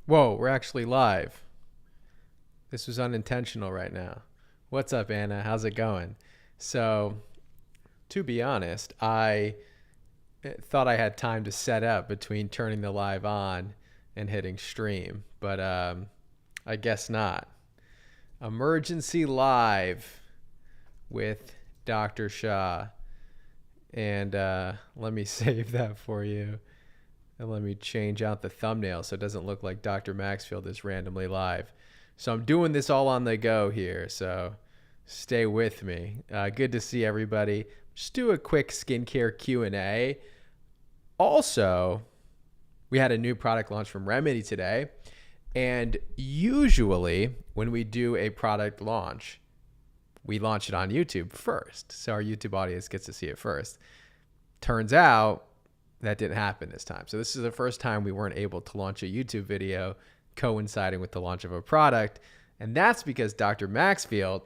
Whoa, we're actually live. This was unintentional right now. What's up, Anna? How's it going? So, to be honest, I thought I had time to set up between turning the live on and hitting stream, but I guess not. Emergency live with Dr. Shah. And let me save that for you. And let me change out the thumbnail so it doesn't look like Dr. Maxfield is randomly live. So I'm doing this all on the go here, so stay with me. Good to see everybody. Just do a quick skincare Q&A. Also, we had a new product launch from Remedy today, and usually when we do a product launch, we launch it on YouTube first, so our YouTube audience gets to see it first. Turns out that didn't happen this time. So this is the first time we weren't able to launch a YouTube video coinciding with the launch of a product. And that's because Dr. Maxfield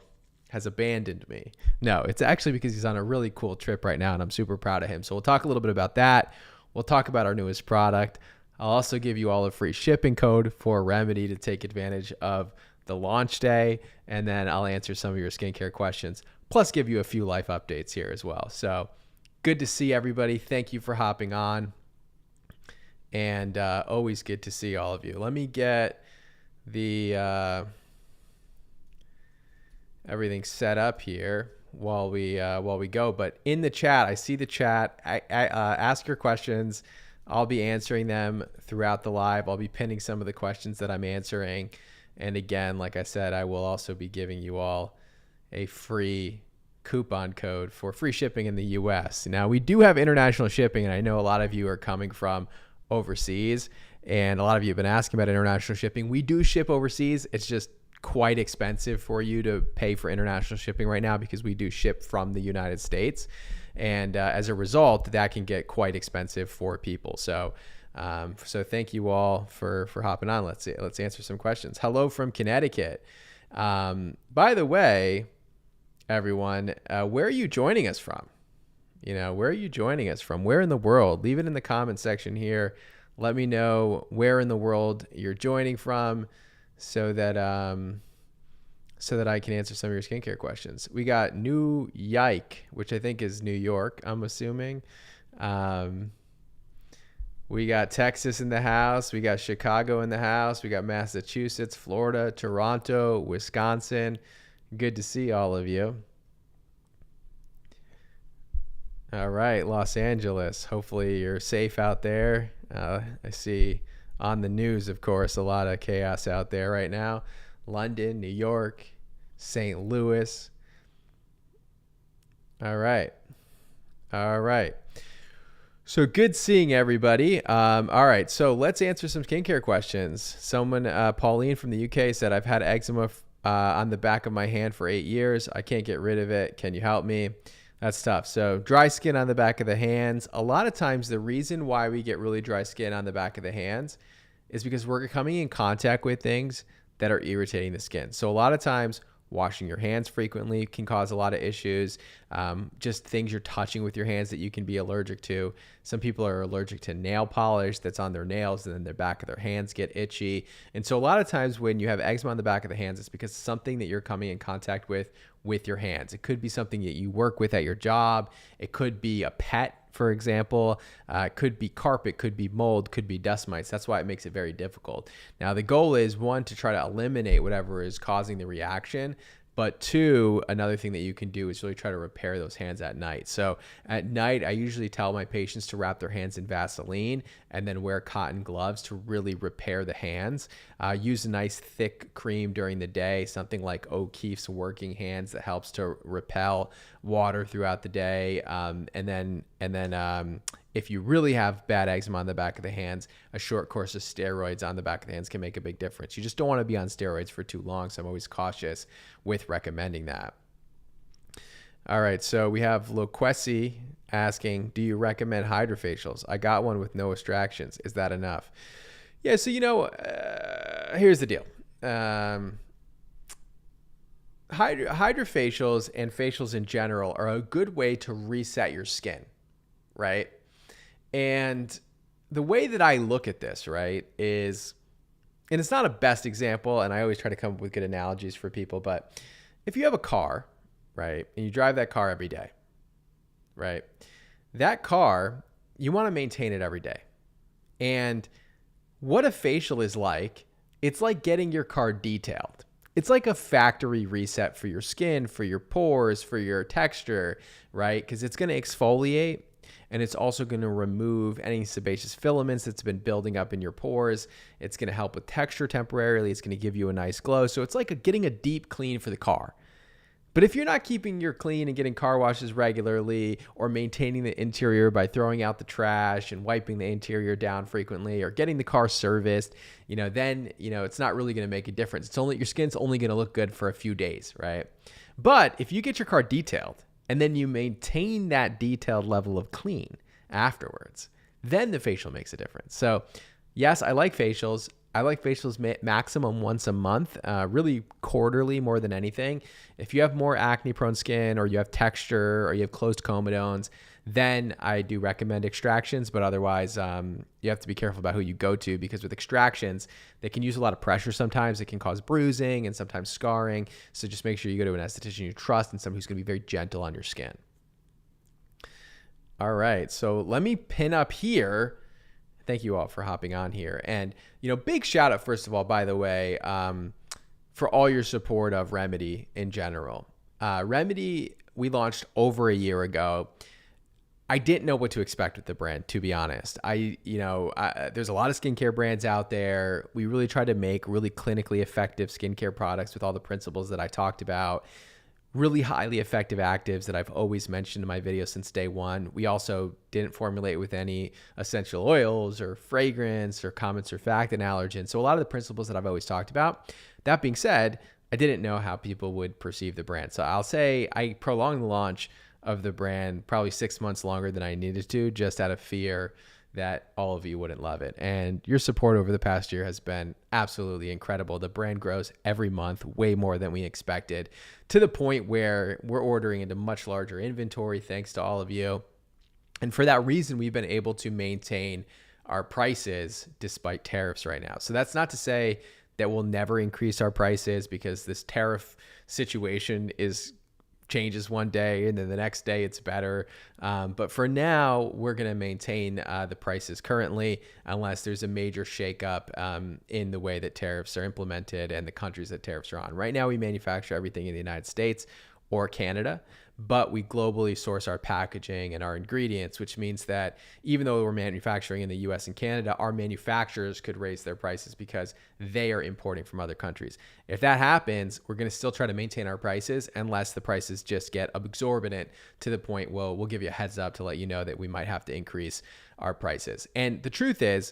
has abandoned me. No, it's actually because he's on a really cool trip right now and I'm super proud of him. So we'll talk a little bit about that. We'll talk about our newest product. I'll also give you all a free shipping code for Remedy to take advantage of the launch day. And then I'll answer some of your skincare questions, plus give you a few life updates here as well. So good to see everybody. Thank you for hopping on. And always good to see all of you. Let me get the everything set up here while we go. But in the chat, I see the chat. Ask your questions. I'll be answering them throughout the live. I'll be pinning some of the questions that I'm answering. And again, like I said, I will also be giving you all a free coupon code for free shipping in the US. Now, we do have international shipping, and I know a lot of you are coming from overseas, and a lot of you have been asking about international shipping. We do ship overseas. It's just quite expensive for you to pay for international shipping right now because we do ship from the United States. And as a result, that can get quite expensive for people. So thank you all for hopping on. Let's answer some questions. Hello from Connecticut. By the way, everyone, where are you joining us from? Where are you joining us from? Where in the world? Leave it in the comment section here. Let me know where in the world you're joining from so that I can answer some of your skincare questions. We got New Yike, which I think is New York, I'm assuming. We got Texas in the house. We got Chicago in the house. We got Massachusetts, Florida, Toronto, Wisconsin. Good to see all of you. All right, Los Angeles. Hopefully you're safe out there. I see on the news, of course, a lot of chaos out there right now. London, New York, St. Louis. All right. So good seeing everybody. All right, so let's answer some skincare questions. Someone, Pauline from the UK, said, I've had eczema on the back of my hand for 8 years. I can't get rid of it. Can you help me? That's tough. So dry skin on the back of the hands. A lot of times the reason why we get really dry skin on the back of the hands is because we're coming in contact with things that are irritating the skin. So a lot of times washing your hands frequently can cause a lot of issues. Just things you're touching with your hands that you can be allergic to. Some people are allergic to nail polish that's on their nails, and then the back of their hands get itchy. And so a lot of times when you have eczema on the back of the hands, it's because it's something that you're coming in contact with your hands. It could be something that you work with at your job. It could be a pet, for example. It could be carpet, could be mold, could be dust mites. That's why it makes it very difficult. Now, the goal is, one, to try to eliminate whatever is causing the reaction, but two, another thing that you can do is really try to repair those hands at night. So at night, I usually tell my patients to wrap their hands in Vaseline and then wear cotton gloves to really repair the hands. Use a nice thick cream during the day, something like O'Keeffe's Working Hands that helps to repel water throughout the day. And then if you really have bad eczema on the back of the hands, a short course of steroids on the back of the hands can make a big difference. You just don't want to be on steroids for too long, so I'm always cautious with recommending that. All right, so we have Loquesi asking, do you recommend hydrofacials? I got one with no extractions. Is that enough? Yeah, so here's the deal. Hydrofacials and facials in general are a good way to reset your skin, right? And the way that I look at this, right, is and it's not a best example, and I always try to come up with good analogies for people, but if you have a car, right, and you drive that car every day, right, that car, you want to maintain it every day. And what a facial is like, it's like getting your car detailed. It's like a factory reset for your skin, for your pores, for your texture, right? Because it's going to exfoliate, and it's also going to remove any sebaceous filaments that's been building up in your pores. It's going to help with texture temporarily. It's going to give you a nice glow. So it's like getting a deep clean for the car. But if you're not keeping your clean and getting car washes regularly, or maintaining the interior by throwing out the trash and wiping the interior down frequently, or getting the car serviced, then, it's not really going to make a difference. Your skin's only going to look good for a few days, right? But if you get your car detailed and then you maintain that detailed level of clean afterwards, then the facial makes a difference. So yes, I like facials. I like facials maximum once a month, really quarterly more than anything. If you have more acne-prone skin, or you have texture, or you have closed comedones, then I do recommend extractions. But otherwise, you have to be careful about who you go to, because with extractions, they can use a lot of pressure sometimes. It can cause bruising and sometimes scarring. So just make sure you go to an esthetician you trust and someone who's going to be very gentle on your skin. All right, so let me pin up here. Thank you all for hopping on here. And, big shout out, first of all, by the way, for all your support of Remedy in general. Remedy, we launched over a year ago. I didn't know what to expect with the brand, to be honest. There's a lot of skincare brands out there. We really try to make really clinically effective skincare products with all the principles that I talked about. Really highly effective actives that I've always mentioned in my videos since day one. We also didn't formulate with any essential oils or fragrance or common surfactant allergens. So a lot of the principles that I've always talked about. That being said, I didn't know how people would perceive the brand. So I'll say I prolonged the launch of the brand probably 6 months longer than I needed to, just out of fear that all of you wouldn't love it. And your support over the past year has been absolutely incredible. The brand grows every month, way more than we expected, to the point where we're ordering into much larger inventory thanks to all of you. And for that reason, we've been able to maintain our prices despite tariffs right now. So that's not to say that we'll never increase our prices, because this tariff situation changes one day and then the next day it's better. But for now, we're going to maintain the prices currently, unless there's a major shakeup in the way that tariffs are implemented and the countries that tariffs are on. Right now, we manufacture everything in the United States or Canada, but we globally source our packaging and our ingredients, which means that even though we're manufacturing in the US and Canada, our manufacturers could raise their prices because they are importing from other countries. If that happens, we're going to still try to maintain our prices unless the prices just get exorbitant to the point, well, we'll give you a heads up to let you know that we might have to increase our prices. And the truth is,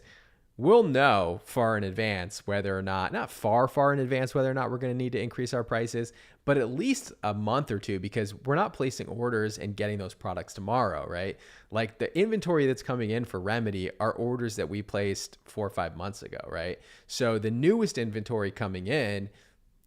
we'll know far in advance whether or not far in advance, whether or not we're going to need to increase our prices, but at least a month or two, because we're not placing orders and getting those products tomorrow, right? Like the inventory that's coming in for Remedy are orders that we placed 4 or 5 months ago, right? So the newest inventory coming in,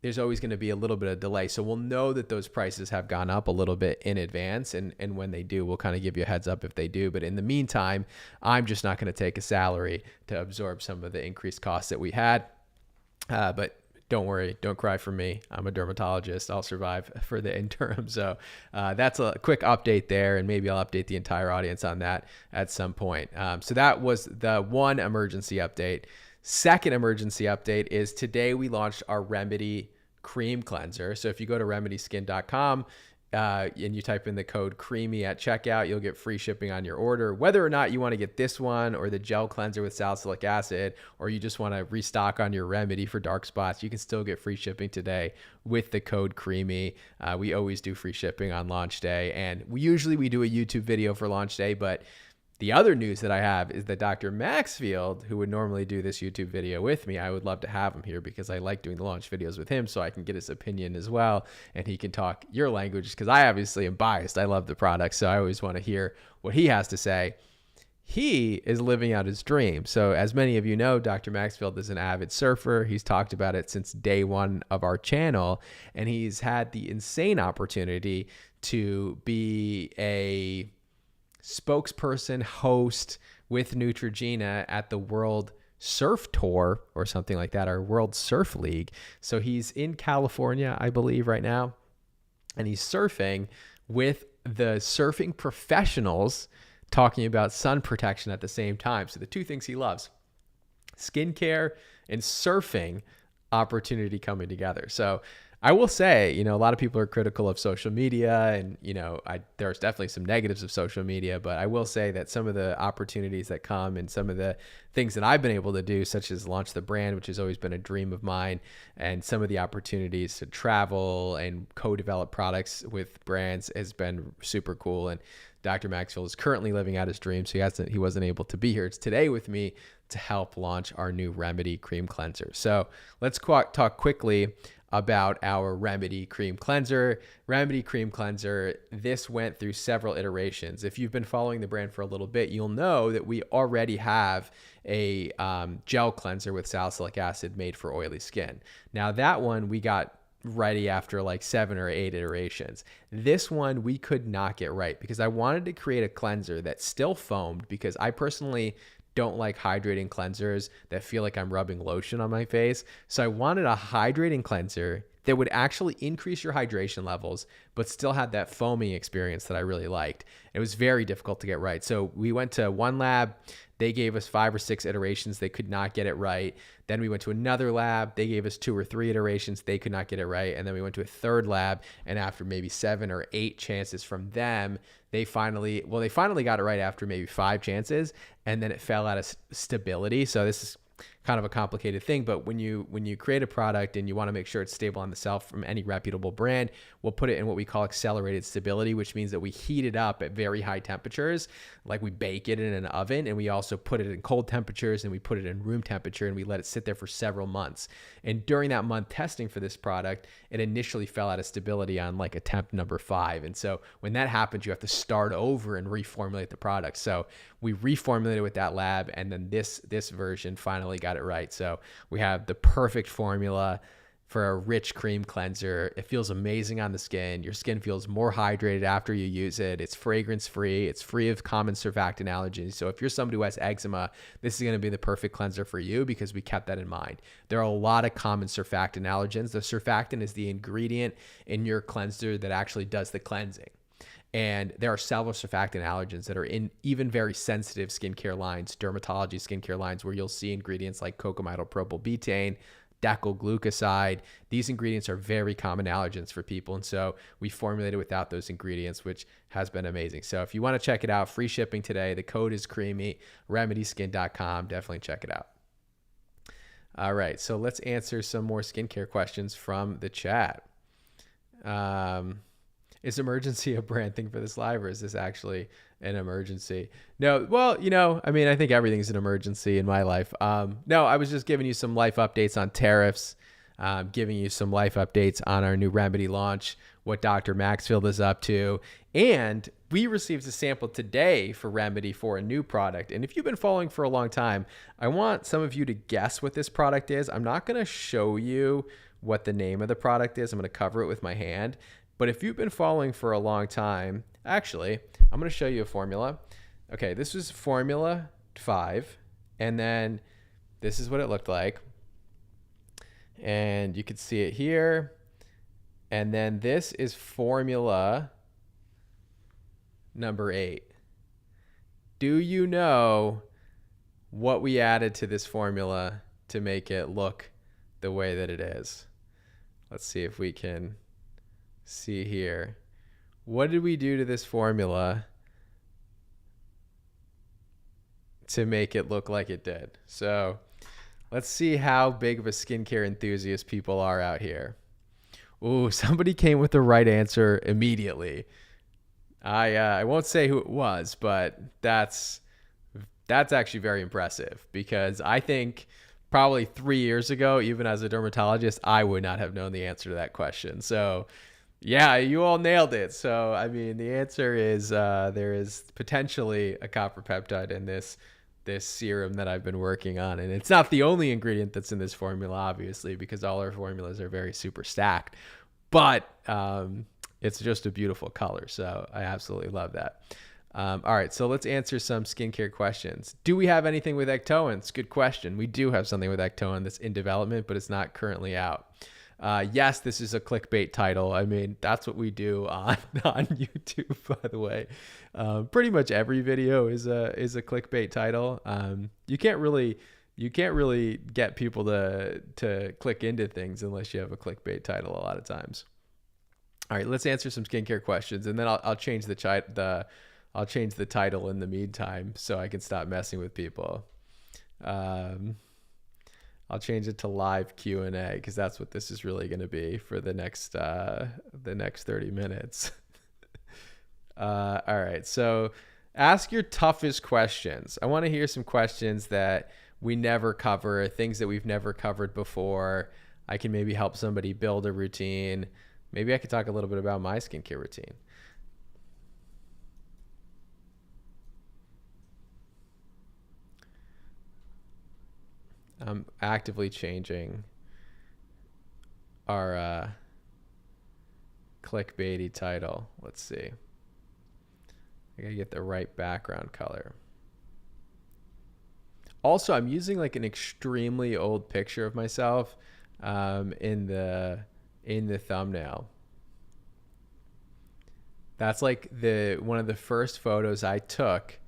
there's always going to be a little bit of delay. So we'll know that those prices have gone up a little bit in advance. And when they do, we'll kind of give you a heads up if they do. But in the meantime, I'm just not going to take a salary to absorb some of the increased costs that we had. But don't worry, don't cry for me. I'm a dermatologist. I'll survive for the interim. So that's a quick update there. And maybe I'll update the entire audience on that at some point. So that was the one emergency update. Second emergency update is today we launched our Remedy Cream Cleanser. So if you go to remedyskin.com and you type in the code CREAMY at checkout, you'll get free shipping on your order. Whether or not you want to get this one or the gel cleanser with salicylic acid, or you just want to restock on your Remedy for dark spots, you can still get free shipping today with the code CREAMY. We always do free shipping on launch day, and we do a YouTube video for launch day, but the other news that I have is that Dr. Maxfield, who would normally do this YouTube video with me, I would love to have him here because I like doing the launch videos with him so I can get his opinion as well. And he can talk your language, because I obviously am biased. I love the product, so I always want to hear what he has to say. He is living out his dream. So as many of you know, Dr. Maxfield is an avid surfer. He's talked about it since day one of our channel, and he's had the insane opportunity to be a spokesperson host with Neutrogena at the World surf tour or something like that, our World Surf League. So he's in California, I believe, right now, and he's surfing with the surfing professionals talking about sun protection at the same time. So the two things he loves, skincare and surfing, opportunity coming together. So I will say, a lot of people are critical of social media, and, there's definitely some negatives of social media, but I will say that some of the opportunities that come and some of the things that I've been able to do, such as launch the brand, which has always been a dream of mine, and some of the opportunities to travel and co-develop products with brands has been super cool. And Dr. Maxfield is currently living out his dream, so he wasn't able to be here today with me to help launch our new Remedy Cream Cleanser. So let's talk quickly about our Remedy Cream Cleanser. Remedy Cream Cleanser, this went through several iterations. If you've been following the brand for a little bit, you'll know that we already have a gel cleanser with salicylic acid made for oily skin. Now that one we got ready after like 7 or 8 iterations. This one we could not get right because I wanted to create a cleanser that still foamed, because I personally don't like hydrating cleansers that feel like I'm rubbing lotion on my face. So I wanted a hydrating cleanser that would actually increase your hydration levels, but still had that foaming experience that I really liked. It was very difficult to get right. So we went to one lab. They gave us 5 or 6 iterations. They could not get it right. Then we went to another lab. They gave us 2 or 3 iterations. They could not get it right. And then we went to a third lab. And after maybe 7 or 8 chances from them, they finally got it right after maybe 5 chances. And then it fell out of stability. So this is kind of a complicated thing, but when you create a product and you want to make sure it's stable on the shelf from any reputable brand, we'll put it in what we call accelerated stability, which means that we heat it up at very high temperatures, like we bake it in an oven, and we also put it in cold temperatures, and we put it in room temperature, and we let it sit there for several months. And during that month testing for this product, it initially fell out of stability on like attempt number 5. And so when that happens, you have to start over and reformulate the product. So we reformulated with that lab, and then this version finally got it right. So we have the perfect formula for a rich cream cleanser. It feels amazing on the skin. Your skin feels more hydrated after you use it. It's fragrance free. It's free of common surfactant allergens. So if you're somebody who has eczema, this is going to be the perfect cleanser for you, because we kept that in mind. There are a lot of common surfactant allergens. The surfactant is the ingredient in your cleanser that actually does the cleansing. And there are several surfactant allergens that are in even very sensitive skincare lines, dermatology skincare lines, where you'll see ingredients like cocamidal propylbutane, decylglucoside. These ingredients are very common allergens for people. And so we formulated without those ingredients, which has been amazing. So if you want to check it out, free shipping today. The code is creamy, remedyskin.com. Definitely check it out. All right. So let's answer some more skincare questions from the chat. Is emergency a brand thing for this live, or is this actually an emergency? No, well, I think everything's an emergency in my life. No, I was just giving you some life updates on tariffs, giving you some life updates on our new Remedy launch, what Dr. Maxfield is up to. And we received a sample today for Remedy for a new product. And if you've been following for a long time, I want some of you to guess what this product is. I'm not going to show you what the name of the product is. I'm going to cover it with my hand. But if you've been following for a long time, actually, I'm going to show you a formula. Okay, this was Formula 5, and then this is what it looked like. And you can see it here. And then this is Formula number 8. Do you know what we added to this formula to make it look the way that it is? Let's see if we can see here. What did we do to this formula to make it look like it did? So let's see how big of a skincare enthusiast people are out here. Ooh, somebody came with the right answer immediately. I won't say who it was, but that's actually very impressive, because I think probably 3 years ago, even as a dermatologist, I would not have known the answer to that question. So yeah, you all nailed it. So, the answer is there is potentially a copper peptide in this serum that I've been working on. And it's not the only ingredient that's in this formula, obviously, because all our formulas are very super stacked. But it's just a beautiful color. So I absolutely love that. All right, so let's answer some skincare questions. Do we have anything with ectoins? Good question. We do have something with ectoin that's in development, but it's not currently out. Yes, this is a clickbait title. I mean, that's what we do on YouTube, by the way. Pretty much every video is a clickbait title. You can't really get people to click into things unless you have a clickbait title a lot of times. All right, let's answer some skincare questions, and then I'll change I'll change the title in the meantime so I can stop messing with people. I'll change it to live Q&A because that's what this is really going to be for the next 30 minutes. All right, so ask your toughest questions. I want to hear some questions that we never cover, things that we've never covered before. I can maybe help somebody build a routine. Maybe I could talk a little bit about my skincare routine. I'm actively changing our clickbaity title. Let's see. I gotta get the right background color. Also, I'm using like an extremely old picture of myself in the thumbnail. That's like one of the first photos I took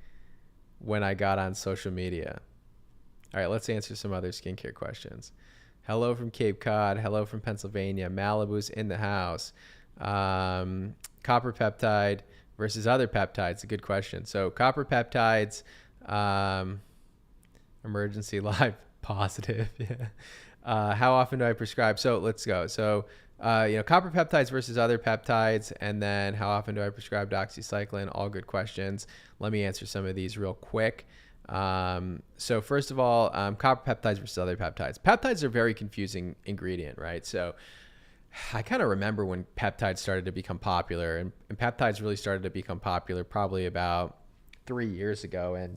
when I got on social media. All right, let's answer some other skincare questions. Hello from Cape Cod. Hello from Pennsylvania. Malibu's in the house. Copper peptide versus other peptides. A good question. So copper peptides, emergency live positive. Yeah. How often do I prescribe? So let's go. So, copper peptides versus other peptides. And then how often do I prescribe doxycycline? All good questions. Let me answer some of these real quick. So first of all, copper peptides versus other peptides. Peptides are a very confusing ingredient, right? So I kind of remember when peptides started to become popular, and peptides really started to become popular probably about 3 years ago. And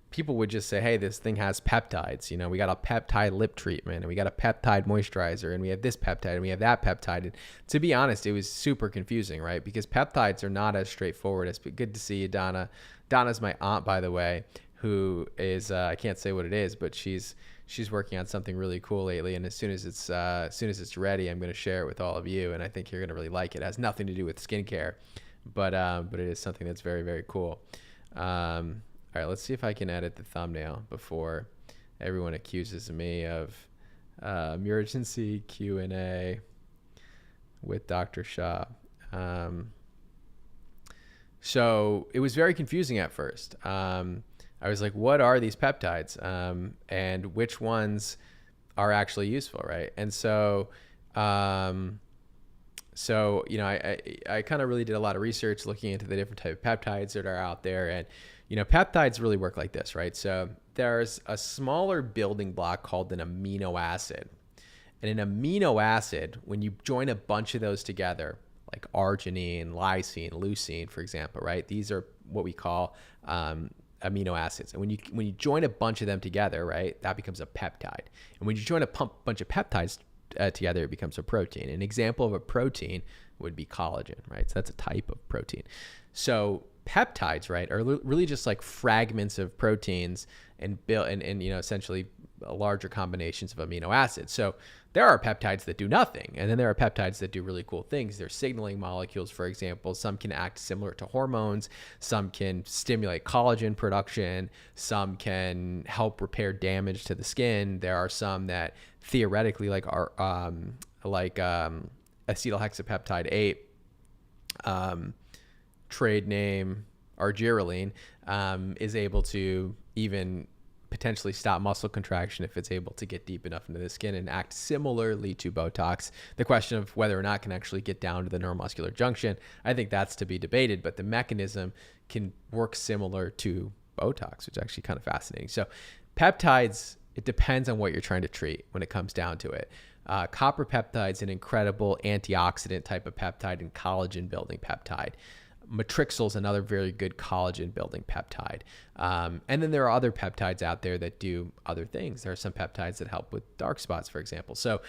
people would just say, hey, this thing has peptides. We got a peptide lip treatment, and we got a peptide moisturizer, and we have this peptide, and we have that peptide. And to be honest, it was super confusing, right? Because peptides are not as straightforward. It's good to see you, Donna. Donna's my aunt, by the way, who is I can't say what it is, but she's working on something really cool lately, and as soon as it's ready, I'm going to share it with all of you, and I think you're going to really like it. It has nothing to do with skincare, but it is something that's very, very cool. All right, let's see if I can edit the thumbnail before everyone accuses me of emergency Q&A with Dr. Shah. So it was very confusing at first. I was like, what are these peptides? And which ones are actually useful, right? And so, I kind of really did a lot of research looking into the different type of peptides that are out there. And, peptides really work like this, right? So there's a smaller building block called an amino acid. And an amino acid, when you join a bunch of those together, like arginine, lysine, leucine, for example, right? These are what we call amino acids. And when you join a bunch of them together, right, that becomes a peptide. And when you join a bunch of peptides together, it becomes a protein. An example of a protein would be collagen, right? So that's a type of protein. So peptides, right, are really just like fragments of proteins and essentially larger combinations of amino acids. So there are peptides that do nothing, and then there are peptides that do really cool things. They're signaling molecules, for example. Some can act similar to hormones. Some can stimulate collagen production. Some can help repair damage to the skin. There are some that theoretically, like acetylhexapeptide 8, trade name argireline, is able to even potentially stop muscle contraction if it's able to get deep enough into the skin and act similarly to Botox. The question of whether or not it can actually get down to the neuromuscular junction, I think that's to be debated, but the mechanism can work similar to Botox, which is actually kind of fascinating. So peptides, it depends on what you're trying to treat when it comes down to it. Copper peptide's an incredible antioxidant type of peptide and collagen building peptide. Matrixyl is another very good collagen building peptide. And then there are other peptides out there that do other things. There are some peptides that help with dark spots, for example. So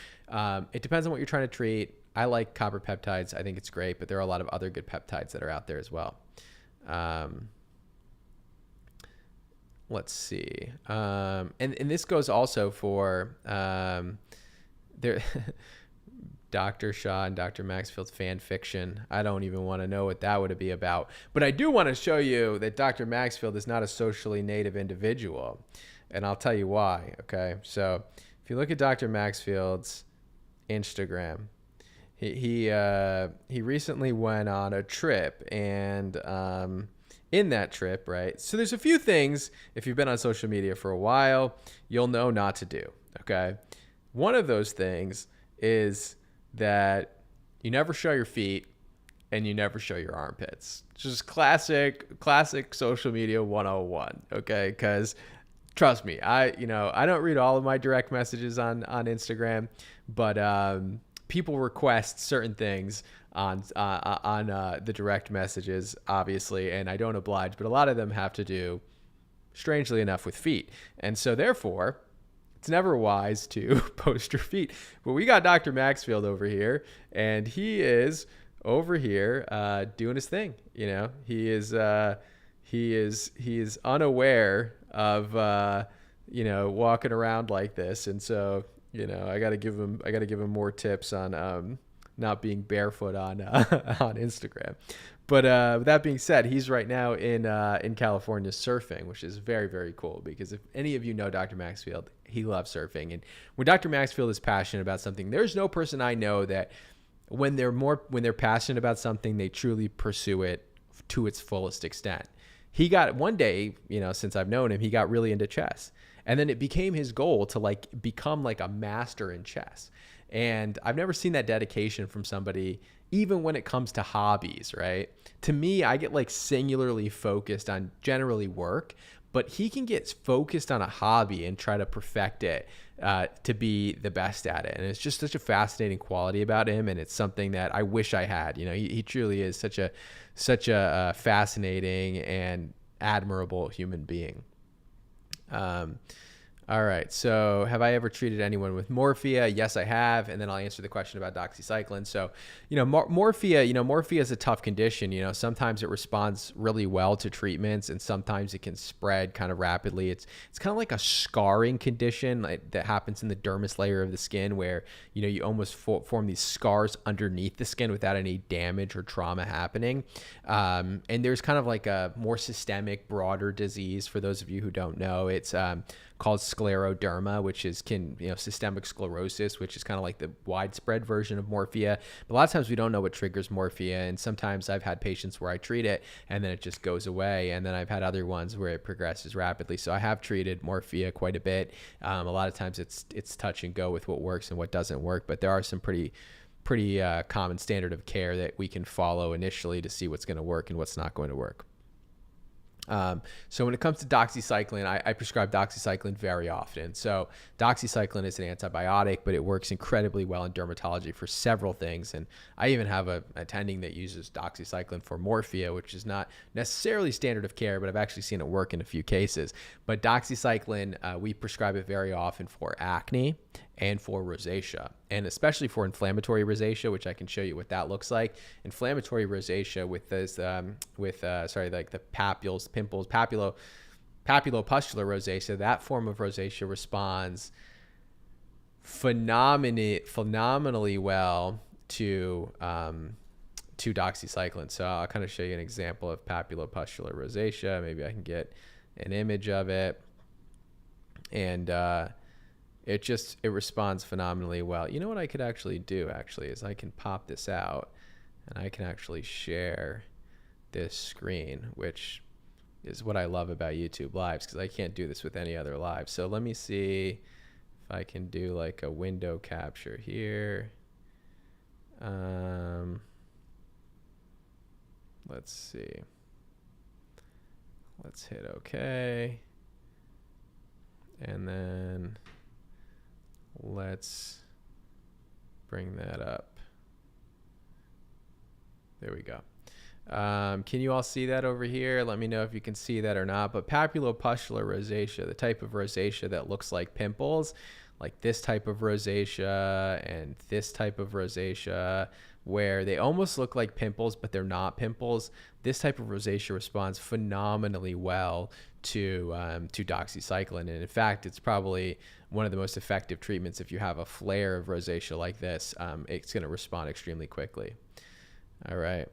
it depends on what you're trying to treat. I like copper peptides. I think it's great, but there are a lot of other good peptides that are out there as well. let's see. And this goes also for there. Dr. Shah and Dr. Maxfield's fan fiction. I don't even want to know what that would be about. But I do want to show you that Dr. Maxfield is not a socially native individual. And I'll tell you why, okay? So if you look at Dr. Maxfield's Instagram, he recently went on a trip, and in that trip, right? So there's a few things, if you've been on social media for a while, you'll know not to do, okay? One of those things is that you never show your feet and you never show your armpits. Just classic social media 101, okay? Because trust me, I don't read all of my direct messages on Instagram, but people request certain things on the direct messages, obviously, and I don't oblige, but a lot of them have to do, strangely enough, with feet. And so therefore, it's never wise to post your feet. But we got Dr. Maxfield over here, and he is over here doing his thing. You know, he is unaware of walking around like this, and so I got to give him more tips on not being barefoot on on Instagram. But with that being said, he's right now in California surfing, which is very, very cool, because if any of you know Dr. Maxfield, he loves surfing. And when Dr. Maxfield is passionate about something, there's no person I know that when they're passionate about something, they truly pursue it to its fullest extent. He got one day, since I've known him, he got really into chess. And then it became his goal to become a master in chess. And I've never seen that dedication from somebody, even when it comes to hobbies, right? To me, I get singularly focused on generally work, but he can get focused on a hobby and try to perfect it to be the best at it. And it's just such a fascinating quality about him. And it's something that I wish I had. He truly is such a fascinating and admirable human being. All right. So have I ever treated anyone with morphia? Yes, I have. And then I'll answer the question about doxycycline. So, morphia is a tough condition. Sometimes it responds really well to treatments, and sometimes it can spread kind of rapidly. It's kind of like a scarring condition that happens in the dermis layer of the skin, where, you almost form these scars underneath the skin without any damage or trauma happening. And there's kind of a more systemic, broader disease. For those of you who don't know, it's called scleroderma, which is systemic sclerosis, which is kind of like the widespread version of morphia. But a lot of times we don't know what triggers morphia, and sometimes I've had patients where I treat it and then it just goes away, and then I've had other ones where it progresses rapidly. So I have treated morphia quite a bit. A lot of times it's touch and go with what works and what doesn't work, but there are some pretty common standard of care that we can follow initially to see what's going to work and what's not going to work. So when it comes to doxycycline, I prescribe doxycycline very often. So doxycycline is an antibiotic, but it works incredibly well in dermatology for several things. And I even have a attending that uses doxycycline for morphia, which is not necessarily standard of care, but I've actually seen it work in a few cases. But doxycycline, we prescribe it very often for acne and for rosacea, and especially for inflammatory rosacea, which I can show you what that looks like. Inflammatory rosacea with this, the papules, pimples, papulopustular rosacea, that form of rosacea responds phenomenally well to doxycycline. So I'll kind of show you an example of papulopustular rosacea. Maybe I can get an image of it, and it responds phenomenally well. You know what I could actually do is I can pop this out and I can actually share this screen, which is what I love about YouTube Lives, because I can't do this with any other live. So let me see if I can do a window capture here. Let's see. Let's hit OK. And then let's bring that up. There we go. Can you all see that over here? Let me know if you can see that or not. But papulopustular rosacea, the type of rosacea that looks like pimples, like this type of rosacea and this type of rosacea, where they almost look like pimples, but they're not pimples. This type of rosacea responds phenomenally well to doxycycline. And in fact, it's probably one of the most effective treatments. If you have a flare of rosacea like this, it's going to respond extremely quickly. All right.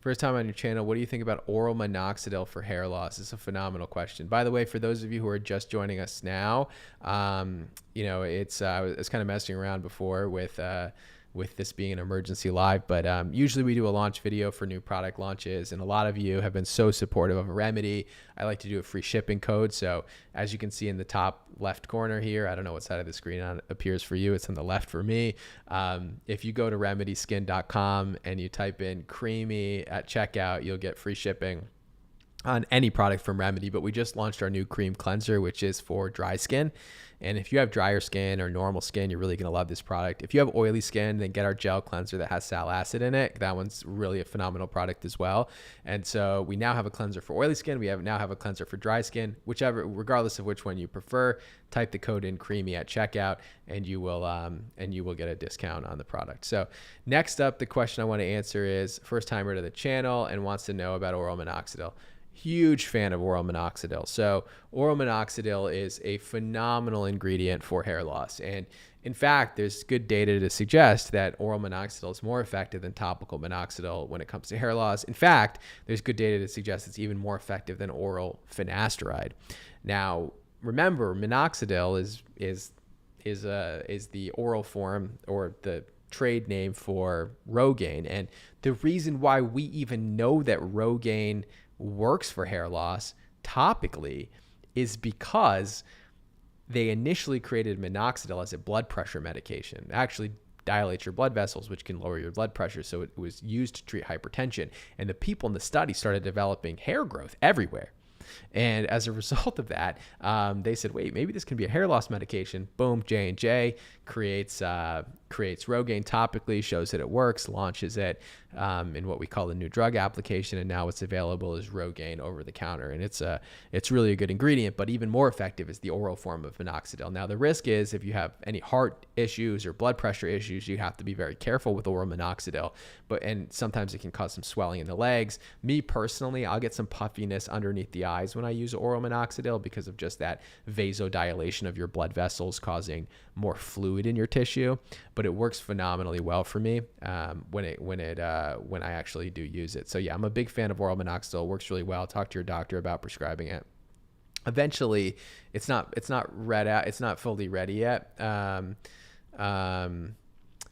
First time on your channel, what do you think about oral minoxidil for hair loss? It's a phenomenal question. By the way, for those of you who are just joining us now, it's I was kind of messing around before with this being an emergency live, but usually we do a launch video for new product launches, and a lot of you have been so supportive of Remedy. I like to do a free shipping code. So as you can see in the top left corner here, I don't know what side of the screen appears for you. It's on the left for me. If you go to remedyskin.com and you type in creamy at checkout, you'll get free shipping on any product from Remedy. But we just launched our new cream cleanser, which is for dry skin. And if you have drier skin or normal skin, you're really going to love this product. If you have oily skin, then get our gel cleanser that has sal acid in it. That one's really a phenomenal product as well. And so we now have a cleanser for oily skin. We now have a cleanser for dry skin, regardless of which one you prefer. Type the code in creamy at checkout, and you will get a discount on the product. So next up, the question I want to answer is first timer to the channel and wants to know about oral minoxidil. Huge fan of oral minoxidil. So oral minoxidil is a phenomenal ingredient for hair loss. And in fact, there's good data to suggest that oral minoxidil is more effective than topical minoxidil when it comes to hair loss. In fact, there's good data to suggest it's even more effective than oral finasteride. Now, remember, minoxidil is the oral form or the trade name for Rogaine. And the reason why we even know that Rogaine works for hair loss topically is because they initially created minoxidil as a blood pressure medication. It actually dilates your blood vessels, which can lower your blood pressure. So it was used to treat hypertension. And the people in the study started developing hair growth everywhere. And as a result of that, they said, wait, maybe this can be a hair loss medication. Boom, J&J creates Rogaine topically, shows that it works, launches it in what we call the new drug application, and now what's available is Rogaine over the counter. And it's really a good ingredient, but even more effective is the oral form of minoxidil. Now, the risk is if you have any heart issues or blood pressure issues, you have to be very careful with oral minoxidil. And sometimes it can cause some swelling in the legs. Me personally, I'll get some puffiness underneath the eyes when I use oral minoxidil because of just that vasodilation of your blood vessels causing more fluid in your tissue. But it works phenomenally well for me when I actually do use it. So yeah, I'm a big fan of oral minoxidil. It works really well. Talk to your doctor about prescribing it. Eventually, it's not read out. It's not fully ready yet.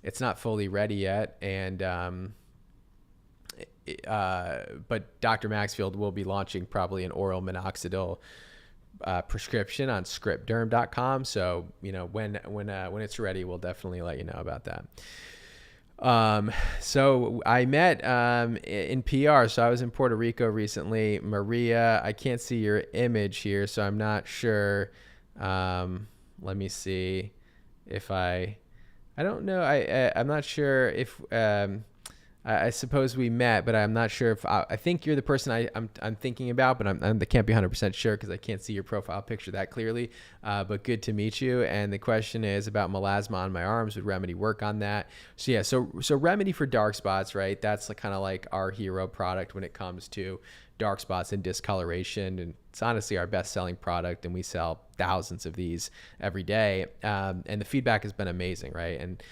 It's not fully ready yet, and but Dr. Maxfield will be launching probably an oral minoxidil prescription on scriptderm.com. So when it's ready, we'll definitely let you know about that. So I met in PR. So I was in Puerto Rico recently. Maria, I can't see your image here, so I'm not sure. Let me see if I don't know. I'm not sure if I suppose we met, but I'm not sure if I think you're the person I'm thinking about, but I can't be 100% sure because I can't see your profile picture that clearly. But good to meet you. And the question is about melasma on my arms. Would Remedy work on that? So yeah, so Remedy for dark spots, right? That's kind of like our hero product when it comes to dark spots and discoloration, and it's honestly our best selling product, and we sell thousands of these every day, and the feedback has been amazing, right? And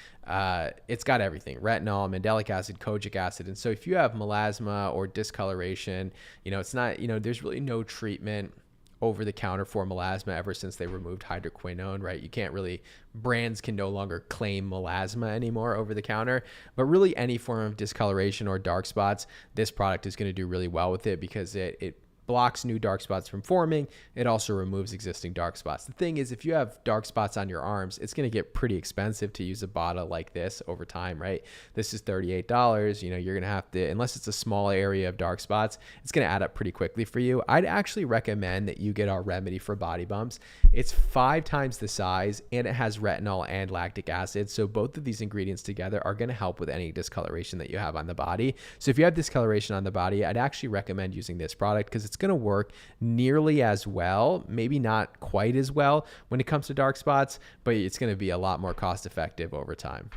it's got everything: retinol, mandelic acid, kojic acid. And so if you have melasma or discoloration, it's not, there's really no treatment over the counter for melasma ever since they removed hydroquinone, right? Brands can no longer claim melasma anymore over the counter, but really any form of discoloration or dark spots, this product is going to do really well with it because it blocks new dark spots from forming. It also removes existing dark spots. The thing is, if you have dark spots on your arms, it's going to get pretty expensive to use a bottle like this over time, right? This is $38. You're going to have to, unless it's a small area of dark spots, it's going to add up pretty quickly for you. I'd actually recommend that you get our Remedy for body bumps. It's 5 times the size, and it has retinol and lactic acid. So both of these ingredients together are going to help with any discoloration that you have on the body. So if you have discoloration on the body, I'd actually recommend using this product because it's going to work nearly as well, maybe not quite as well when it comes to dark spots, but it's going to be a lot more cost effective over time.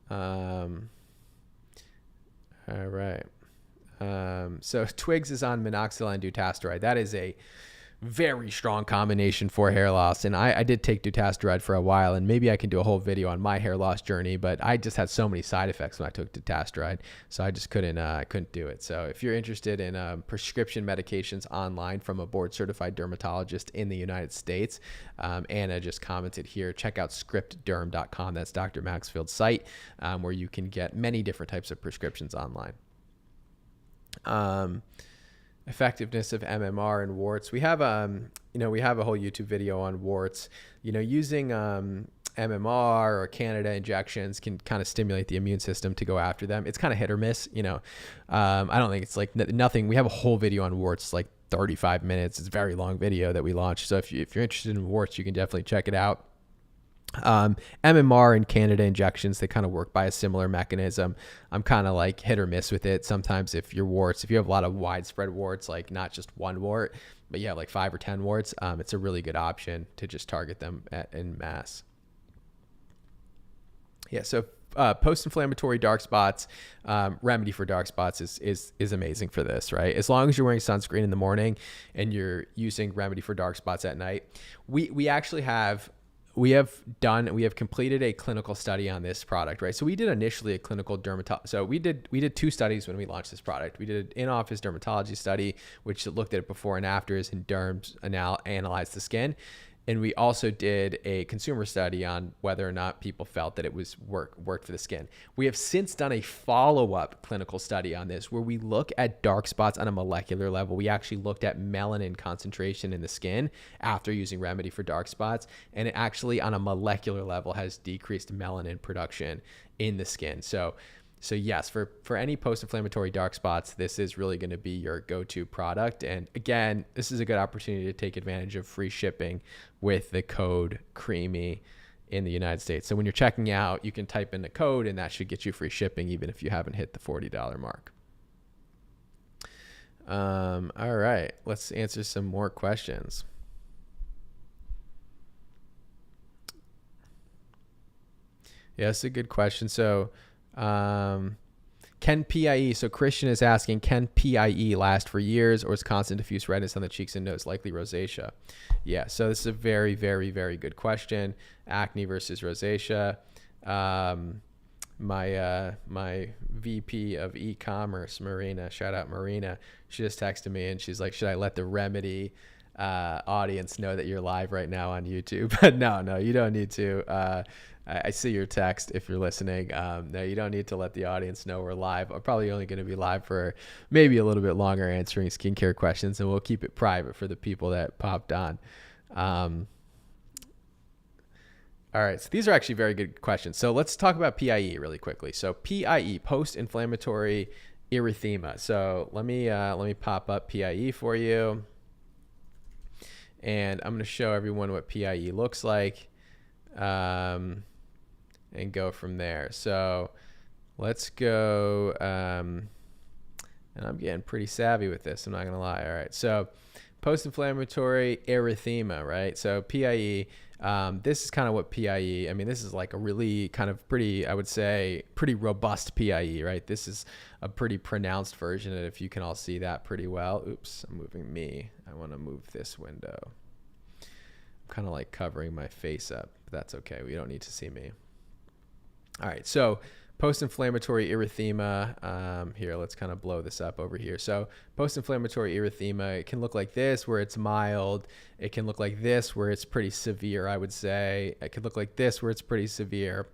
All right. So Twigs is on minoxidil and dutasteride. That is a very strong combination for hair loss. And I did take dutasteride for a while, and maybe I can do a whole video on my hair loss journey, but I just had so many side effects when I took dutasteride. So I just couldn't do it. So if you're interested in prescription medications online from a board certified dermatologist in the United States, Anna just commented here, check out scriptderm.com. That's Dr. Maxfield's site, where you can get many different types of prescriptions online. Effectiveness of MMR and warts. We have we have a whole YouTube video on warts. Using MMR or Candida injections can kind of stimulate the immune system to go after them. It's kind of hit or miss. I don't think it's like nothing. We have a whole video on warts, like 35 minutes. It's a very long video that we launched. So if you're interested in warts, you can definitely check it out. MMR and Candida injections, they kind of work by a similar mechanism. I'm kind of like hit or miss with it. Sometimes if you have a lot of widespread warts, like not just one wart, but you have like 5 or 10 warts, it's a really good option to just target them in mass. Yeah. So post-inflammatory dark spots, remedy for dark spots is amazing for this, right? As long as you're wearing sunscreen in the morning and you're using remedy for dark spots at night, we have completed a clinical study on this product, right? So we did initially a clinical so we did 2 studies when we launched this product. We did an in-office dermatology study, which looked at it before and afters, and derms analyzed the skin. And we also did a consumer study on whether or not people felt that it was worked for the skin. We have since done a follow-up clinical study on this where we look at dark spots on a molecular level. We actually looked at melanin concentration in the skin after using remedy for dark spots, and it actually on a molecular level has decreased melanin production in the skin. So yes, for any post-inflammatory dark spots, this is really going to be your go-to product. And again, this is a good opportunity to take advantage of free shipping with the code CREAMY in the United States. So when you're checking out, you can type in the code and that should get you free shipping even if you haven't hit the $40 mark. All right, let's answer some more questions. Yeah, that's a good question. So can PIE, so Christian is asking, can PIE last for years, or is constant diffuse redness on the cheeks and nose likely rosacea? Yeah, so this is a very, very, very good question. Acne versus rosacea. My VP of e-commerce, Marina, shout out Marina, she just texted me and she's like, should I let the remedy audience know that you're live right now on YouTube? But no, you don't need to. I see your text if you're listening. No, you don't need to let the audience know we're live. I'm probably only going to be live for maybe a little bit longer answering skincare questions, and we'll keep it private for the people that popped on. All right, so these are actually very good questions. So let's talk about PIE really quickly. So PIE, post-inflammatory erythema. So let me pop up PIE for you, and I'm going to show everyone what PIE looks like. And go from there. So let's go, and I'm getting pretty savvy with this, I'm not gonna lie. All right, so post-inflammatory erythema, right? So PIE, this is kind of what PIE, I mean, this is like a really kind of pretty, I would say, pretty robust PIE, right? This is a pretty pronounced version, and if you can all see that pretty well. Oops, I'm moving me. I wanna move this window. I'm kind of like covering my face up, but that's okay. We don't need to see me. All right, so post-inflammatory erythema, here, let's kind of blow this up over here. So post-inflammatory erythema, it can look like this where it's mild. It can look like this where it's pretty severe, I would say. It could look like this where it's pretty severe.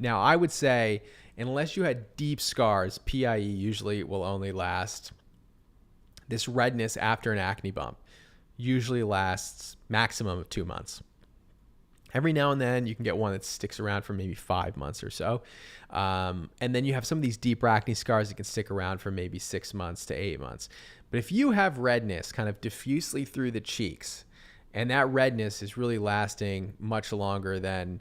Now, I would say, unless you had deep scars, PIE usually will only last, this redness after an acne bump usually lasts maximum of 2 months. Every now and then you can get one that sticks around for maybe 5 months or so. And then you have some of these deeper acne scars that can stick around for maybe 6 months to 8 months. But if you have redness kind of diffusely through the cheeks, and that redness is really lasting much longer than,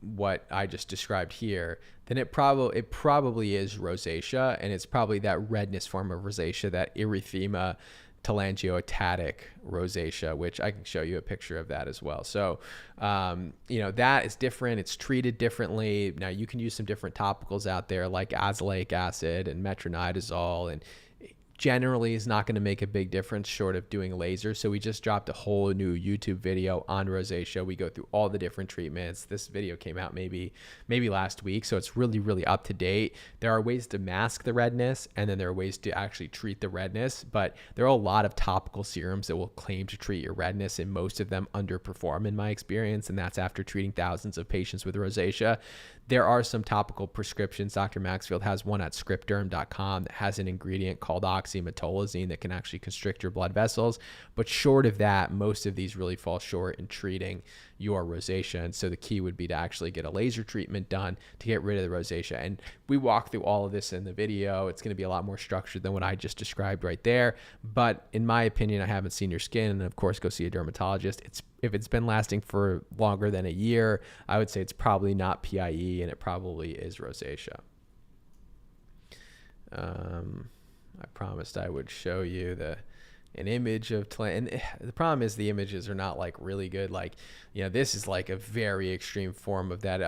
what I just described here, then it probably is rosacea, and it's probably that redness form of rosacea, that erythema telangiectatic rosacea, which I can show you a picture of that as well. So, that is different. It's treated differently. Now you can use some different topicals out there like azelaic acid and metronidazole, and generally is not going to make a big difference short of doing laser. So we just dropped a whole new YouTube video on rosacea. We go through all the different treatments. This video came out maybe last week, so it's really, really up to date. There are ways to mask the redness, and then there are ways to actually treat the redness, but there are a lot of topical serums that will claim to treat your redness, and most of them underperform in my experience, and that's after treating thousands of patients with rosacea. There are some topical prescriptions. Dr. Maxfield has one at scriptderm.com that has an ingredient called oxymetolazine that can actually constrict your blood vessels. But short of that, most of these really fall short in treating your rosacea. And so the key would be to actually get a laser treatment done to get rid of the rosacea. And we walk through all of this in the video. It's going to be a lot more structured than what I just described right there. But in my opinion, I haven't seen your skin. And of course, go see a dermatologist. If it's been lasting for longer than a year, I would say it's probably not PIE, and it probably is rosacea. I promised I would show you an image of and the problem is the images are not like really good. Like, this is like a very extreme form of that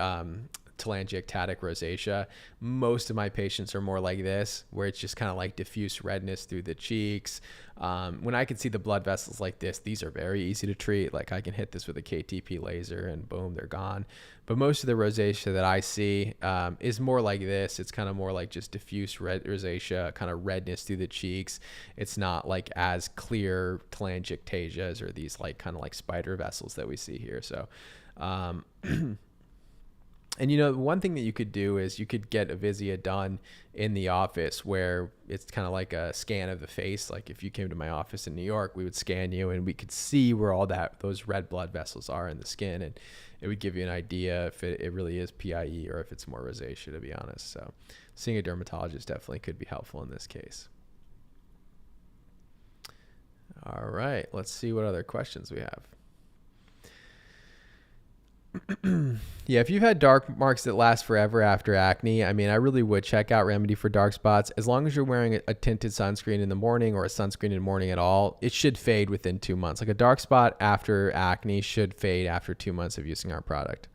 telangiectatic rosacea. Most of my patients are more like this, where it's just kind of like diffuse redness through the cheeks. When I can see the blood vessels like this, these are very easy to treat. Like, I can hit this with a KTP laser and boom, they're gone. But most of the rosacea that I see is more like this. It's kind of more like just diffuse red rosacea, kind of redness through the cheeks. It's not like as clear telangiectasias or these like kind of like spider vessels that we see here. So, and one thing that you could do is you could get a Visia done in the office, where it's kind of like a scan of the face. Like, if you came to my office in New York, we would scan you and we could see where all those red blood vessels are in the skin, and it would give you an idea if it really is PIE or if it's more rosacea, to be honest. So seeing a dermatologist definitely could be helpful in this case. All right, let's see what other questions we have. Yeah, if you've had dark marks that last forever after acne, I really would check out Remedy for dark spots. As long as you're wearing a tinted sunscreen in the morning, or a sunscreen in the morning at all, it should fade within 2 months. Like, a dark spot after acne should fade after 2 months of using our product.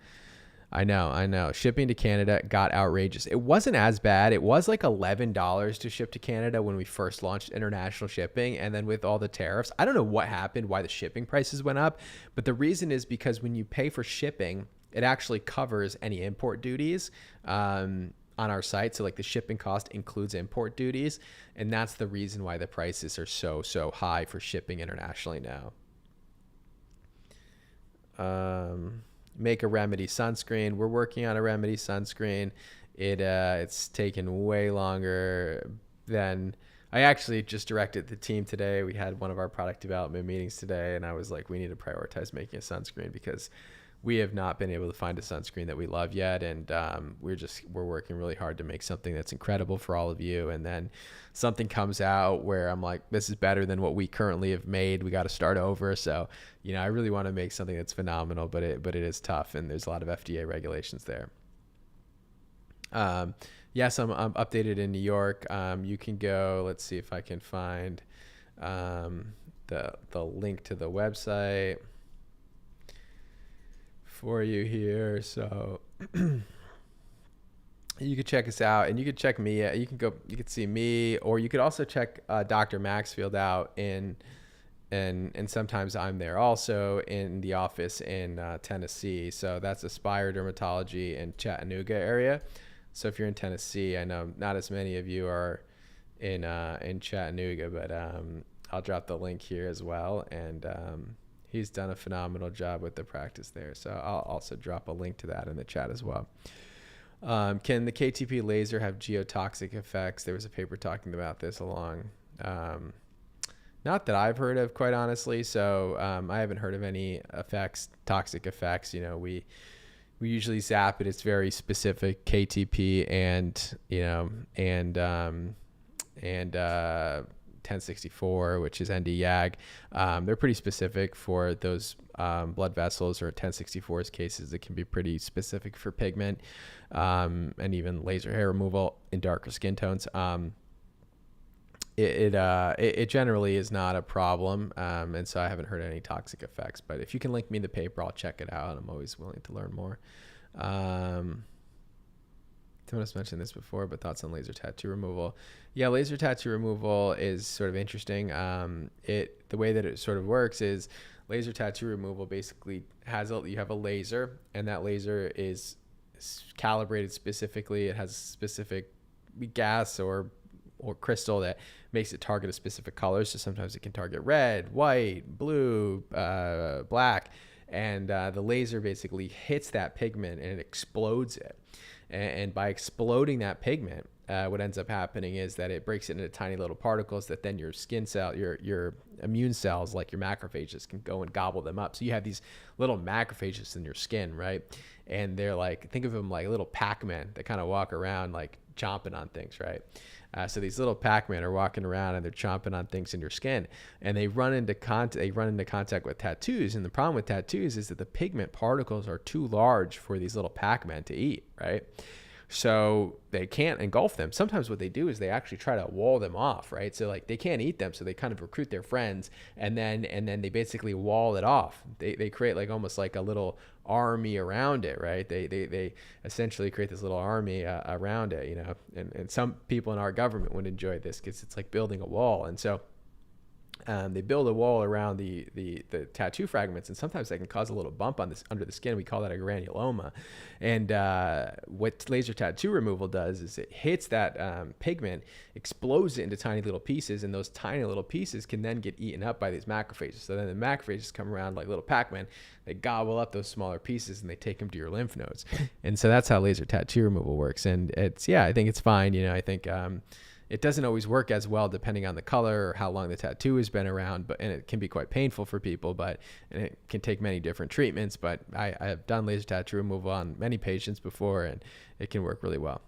I know. Shipping to Canada got outrageous. It wasn't as bad. It was like $11 to ship to Canada when we first launched international shipping. And then with all the tariffs, I don't know what happened, why the shipping prices went up. But the reason is because when you pay for shipping, it actually covers any import duties on our site. So like, the shipping cost includes import duties. And that's the reason why the prices are so high for shipping internationally now. Make a Remedy sunscreen. We're working on a Remedy sunscreen. It's taken way longer than I actually just directed the team today. We had one of our product development meetings today, and I was like, we need to prioritize making a sunscreen because we have not been able to find a sunscreen that we love yet. And we're working really hard to make something that's incredible for all of you. And then something comes out where I'm like, this is better than what we currently have made. We got to start over. So, I really want to make something that's phenomenal, but it is tough. And there's a lot of FDA regulations there. Yes, I'm updated in New York. You can go, let's see if I can find the link to the website for you here. So you could check us out, and you could check me. You could see me, or you could also check Dr. Maxfield out and sometimes I'm there also in the office in Tennessee. So that's Aspire Dermatology in Chattanooga area. So if you're in Tennessee, I know not as many of you are in Chattanooga, but I'll drop the link here as well. And he's done a phenomenal job with the practice there. So I'll also drop a link to that in the chat as well. Can the KTP laser have geotoxic effects? There was a paper talking about this not that I've heard of, quite honestly. So I haven't heard of any toxic effects. We usually zap it. It's very specific KTP and 1064, which is ND-YAG. They're pretty specific for those blood vessels, or 1064's cases. It can be pretty specific for pigment and even laser hair removal in darker skin tones. it generally is not a problem, and so I haven't heard any toxic effects. But if you can link me the paper, I'll check it out. I'm always willing to learn more. Someone else mentioned this before, but thoughts on laser tattoo removal? Yeah, laser tattoo removal is sort of interesting. The way that it sort of works is laser tattoo removal basically you have a laser, and that laser is calibrated specifically. It has a specific gas or crystal that makes it target a specific color. So sometimes it can target red, white, blue, black, and the laser basically hits that pigment and it explodes it. And by exploding that pigment, what ends up happening is that it breaks it into tiny little particles that then your skin cell, your immune cells, like your macrophages, can go and gobble them up. So you have these little macrophages in your skin, right? And they're like, think of them like little Pac-Men that kind of walk around like chomping on things, right? So these little Pac-Men are walking around and they're chomping on things in your skin, and they run into contact with tattoos. And the problem with tattoos is that the pigment particles are too large for these little Pac-Men to eat, right? So they can't engulf them. Sometimes what they do is they actually try to wall them off, right? So like they can't eat them, so they kind of recruit their friends, and then they basically wall it off. They create like almost like a little army around it, right? They essentially create this little army around it, you know. And some people in our government would enjoy this because it's like building a wall. And so they build a wall around the tattoo fragments, and sometimes that can cause a little bump on this under the skin. We call that a granuloma. And what laser tattoo removal does is it hits that pigment, explodes it into tiny little pieces, and those tiny little pieces can then get eaten up by these macrophages. So then the macrophages come around like little Pac-Man. They gobble up those smaller pieces and they take them to your lymph nodes. And so that's how laser tattoo removal works. And I think it's fine. You know, I think it doesn't always work as well depending on the color or how long the tattoo has been around, and it can be quite painful for people, and it can take many different treatments. But I have done laser tattoo removal on many patients before, and it can work really well.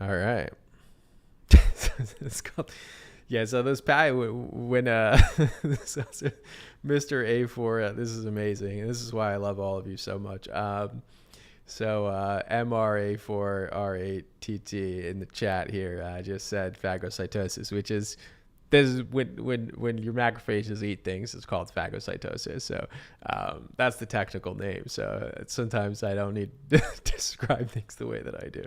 All right. It's called, yeah. So those when Mr. A4, this is amazing, and this is why I love all of you so much. So MRA4R8TT in the chat here just said phagocytosis, which is when your macrophages eat things, it's called phagocytosis. So that's the technical name. So sometimes I don't need to describe things the way that I do.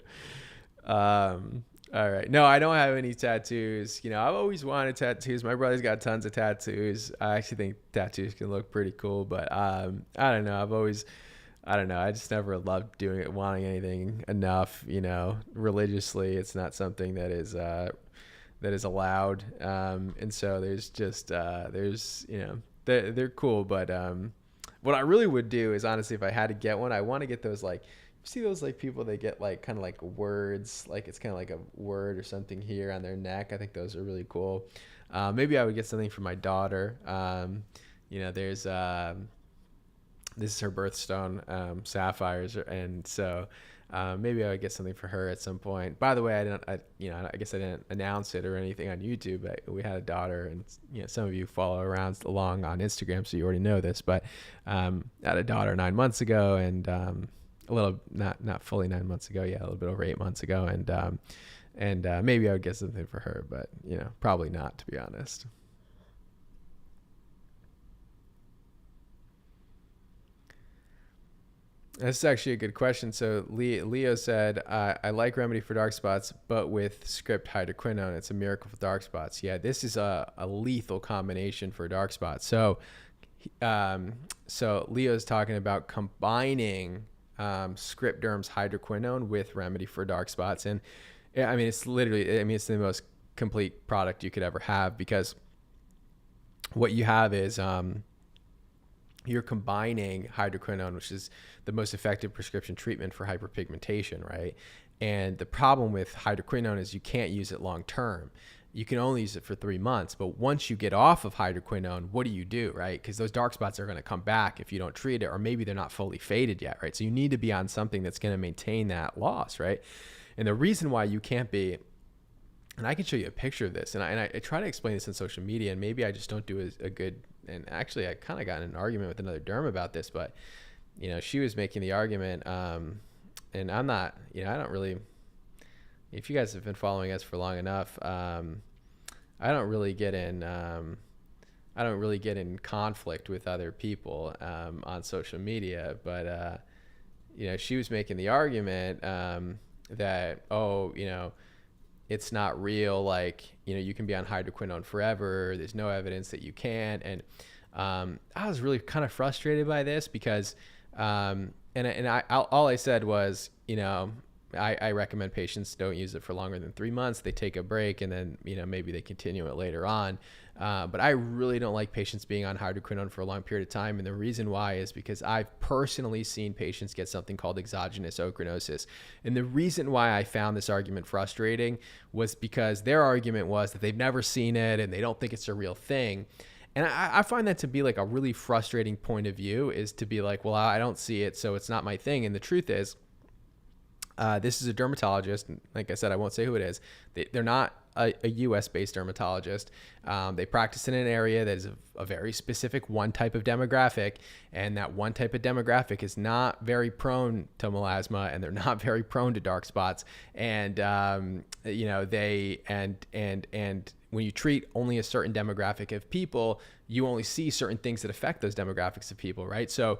All right. No, I don't have any tattoos. You know, I've always wanted tattoos. My brother's got tons of tattoos. I actually think tattoos can look pretty cool, but I don't know. I don't know. I just never loved doing it, wanting anything enough, you know, religiously. It's not something that is allowed. And so you know, they're cool. But what I really would do is, honestly, if I had to get one, I want to get those, like, you see those like people, they get like kind of like words, like it's kind of like a word or something here on their neck. I think those are really cool. Maybe I would get something for my daughter. You know, there's this is her birthstone, sapphires, and so maybe I would get something for her at some point. By the way, I guess I didn't announce it or anything on YouTube, but we had a daughter, and you know, some of you follow along on Instagram, so you already know this. But I had a daughter 9 months ago, and a little not fully 9 months ago, yeah, a little bit over 8 months ago, and maybe I would get something for her, but you know, probably not, to be honest. This is actually a good question. So Leo said, I like remedy for dark spots, but with script hydroquinone, it's a miracle for dark spots. Yeah, this is a lethal combination for dark spots. So Leo's talking about combining script derm's hydroquinone with remedy for dark spots. And I mean, it's the most complete product you could ever have, because what you have is, you're combining hydroquinone, which is the most effective prescription treatment for hyperpigmentation, right? And the problem with hydroquinone is you can't use it long term. You can only use it for 3 months. But once you get off of hydroquinone, what do, right? Because those dark spots are going to come back if you don't treat it, or maybe they're not fully faded yet, right? So you need to be on something that's going to maintain that loss, right? And the reason why you can't be, and I can show you a picture of this, and I try to explain this on social media, and maybe I just don't do a good, and actually I kind of got in an argument with another derm about this, but you know, she was making the argument, and and I'm not, I don't really, if you guys have been following us for long enough, I don't really get in, conflict with other people on social media, but she was making the argument that, it's not real. Like, you can be on hydroquinone forever. There's no evidence that you can. And I was really kind of frustrated by this because, all I said was, I recommend patients don't use it for longer than 3 months. They take a break and then, maybe they continue it later on. But I really don't like patients being on hydroquinone for a long period of time. And the reason why is because I've personally seen patients get something called exogenous ochronosis. And the reason why I found this argument frustrating was because their argument was that they've never seen it and they don't think it's a real thing. And I find that to be like a really frustrating point of view, is to be like, well, I don't see it, so it's not my thing. And the truth is, this is a dermatologist. Like I said, I won't say who it is. They're not a US-based dermatologist. They practice in an area that is a very specific one type of demographic, and that one type of demographic is not very prone to melasma, and they're not very prone to dark spots. And when you treat only a certain demographic of people, you only see certain things that affect those demographics of people, right? So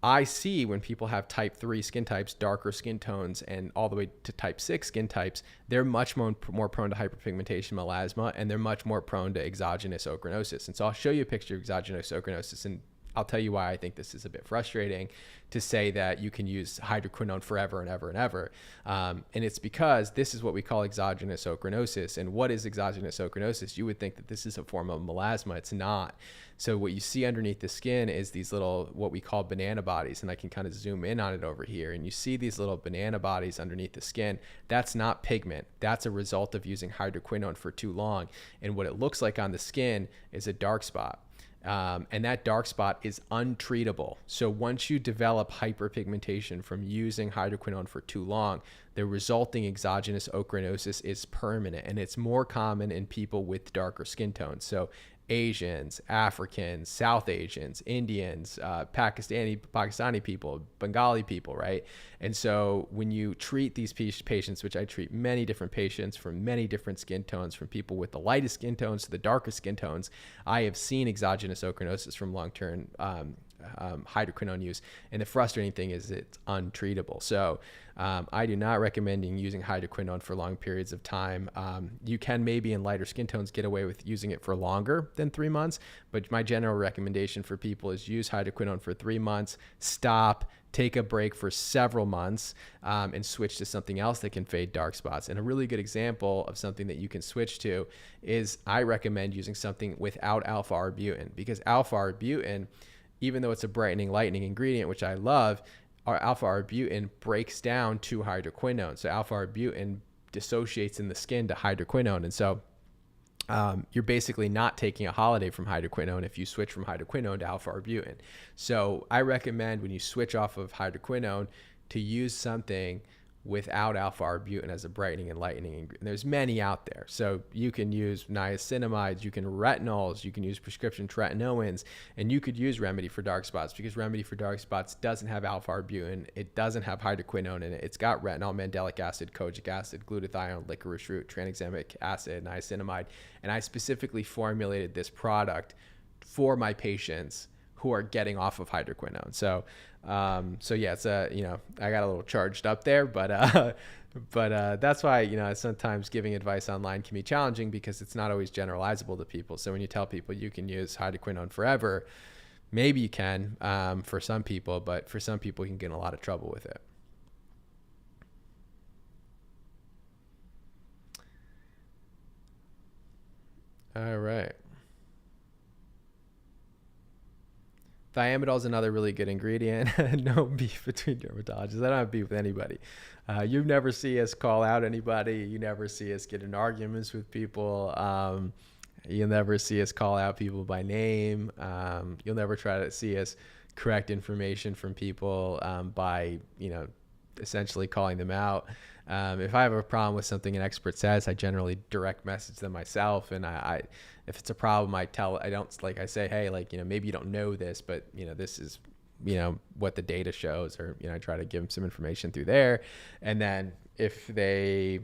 I see when people have type 3 skin types, darker skin tones, and all the way to type 6 skin types, they're much more prone to hyperpigmentation, melasma, and they're much more prone to exogenous ochronosis. And so I'll show you a picture of exogenous ochronosis, and I'll tell you why I think this is a bit frustrating to say that you can use hydroquinone forever and ever and ever. And it's because this is what we call exogenous ochronosis. And what is exogenous ochronosis? You would think that this is a form of melasma. It's not. So what you see underneath the skin is these little, what we call banana bodies. And I can kind of zoom in on it over here. And you see these little banana bodies underneath the skin. That's not pigment. That's a result of using hydroquinone for too long. And what it looks like on the skin is a dark spot. And that dark spot is untreatable. So once you develop hyperpigmentation from using hydroquinone for too long, the resulting exogenous ochronosis is permanent, and it's more common in people with darker skin tones. So Asians, Africans, South Asians, Indians, Pakistani people, Bengali people, right? And so when you treat these patients, which I treat many different patients from many different skin tones, from people with the lightest skin tones to the darkest skin tones, I have seen exogenous ochronosis from long-term hydroquinone use. And the frustrating thing is it's untreatable. So I do not recommend using hydroquinone for long periods of time. You can maybe in lighter skin tones get away with using it for longer than 3 months, but my general recommendation for people is use hydroquinone for 3 months, stop, take a break for several months, and switch to something else that can fade dark spots. And a really good example of something that you can switch to is I recommend using something without alpha-arbutin, because alpha-arbutin, even though it's a brightening, lightening ingredient, which I love, our alpha-arbutin breaks down to hydroquinone. So alpha-arbutin dissociates in the skin to hydroquinone. And so you're basically not taking a holiday from hydroquinone if you switch from hydroquinone to alpha-arbutin. So I recommend when you switch off of hydroquinone to use something without alpha-arbutin as a brightening and lightening ingredient. There's many out there. So you can use niacinamides, you can retinols, you can use prescription tretinoins, and you could use Remedy for Dark Spots, because Remedy for Dark Spots doesn't have alpha-arbutin, it doesn't have hydroquinone in it. It's got retinol, mandelic acid, kojic acid, glutathione, licorice root, tranexamic acid, niacinamide. And I specifically formulated this product for my patients who are getting off of hydroquinone. So yeah, it's I got a little charged up there, but that's why, sometimes giving advice online can be challenging, because it's not always generalizable to people. So when you tell people you can use hydroquinone forever, maybe you can, for some people, but for some people you can get in a lot of trouble with it. All right. Thiamidol is another really good ingredient. No beef between dermatologists. I don't have beef with anybody. You never see us call out anybody. You never see us get in arguments with people. You'll never see us call out people by name. You'll never try to see us correct information from people by, essentially calling them out. If I have a problem with something an expert says, I generally direct message them myself. And if it's a problem, I say, hey, maybe you don't know this, but this is what the data shows, or, I try to give them some information through there. And then if they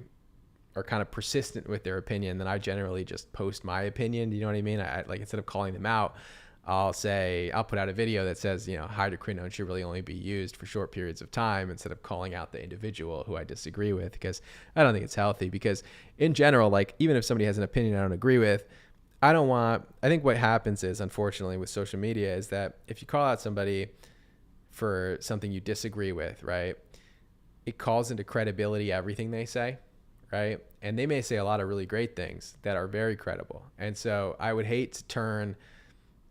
are kind of persistent with their opinion, then I generally just post my opinion. You know what I mean? I like, instead of calling them out, I'll put out a video that says, hydroquinone should really only be used for short periods of time, instead of calling out the individual who I disagree with, because I don't think it's healthy. Because in general, like, even if somebody has an opinion I don't agree with, I think what happens is, unfortunately, with social media, is that if you call out somebody for something you disagree with, right, it calls into credibility everything they say, right? And they may say a lot of really great things that are very credible. And so I would hate to turn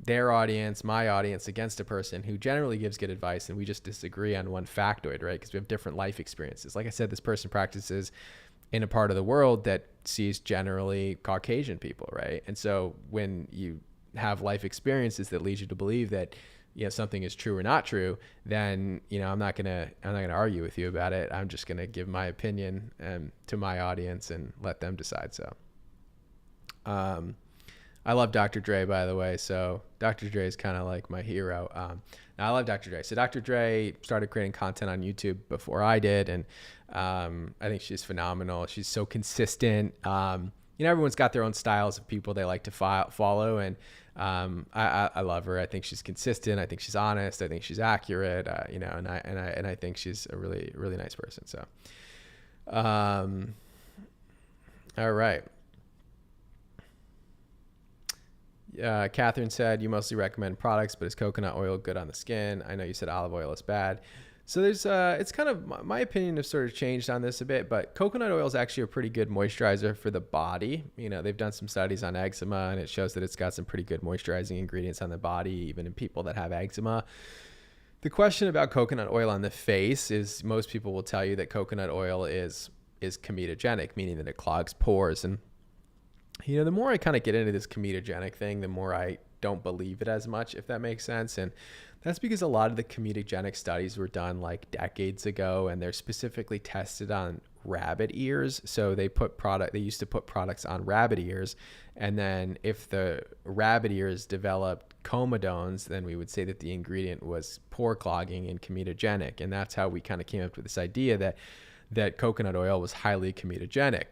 their audience, my audience, against a person who generally gives good advice, and we just disagree on one factoid, right? Because we have different life experiences. Like I said, this person practices in a part of the world that sees generally Caucasian people, right? And so when you have life experiences that lead you to believe that, something is true or not true, then, I'm not gonna argue with you about it. I'm just gonna give my opinion to my audience and let them decide. So, I love Dr. Dre, by the way. So Dr. Dre is kind of like my hero. Now I love Dr. Dre. So Dr. Dre started creating content on YouTube before I did. And I think she's phenomenal. She's so consistent. Everyone's got their own styles of people they like to follow. And I love her. I think she's consistent. I think she's honest. I think she's accurate. And I think she's a really, really nice person. So, all right. Catherine said, you mostly recommend products, but is coconut oil good on the skin? I know you said olive oil is bad. So there's, it's kind of, my opinion has sort of changed on this a bit, but coconut oil is actually a pretty good moisturizer for the body. They've done some studies on eczema, and it shows that it's got some pretty good moisturizing ingredients on the body, even in people that have eczema. The question about coconut oil on the face is, most people will tell you that coconut oil is comedogenic, meaning that it clogs pores. And the more I kind of get into this comedogenic thing, the more I don't believe it as much, if that makes sense. And that's because a lot of the comedogenic studies were done like decades ago, and they're specifically tested on rabbit ears. So they used to put products on rabbit ears. And then if the rabbit ears developed comedones, then we would say that the ingredient was pore clogging and comedogenic. And that's how we kind of came up with this idea that coconut oil was highly comedogenic.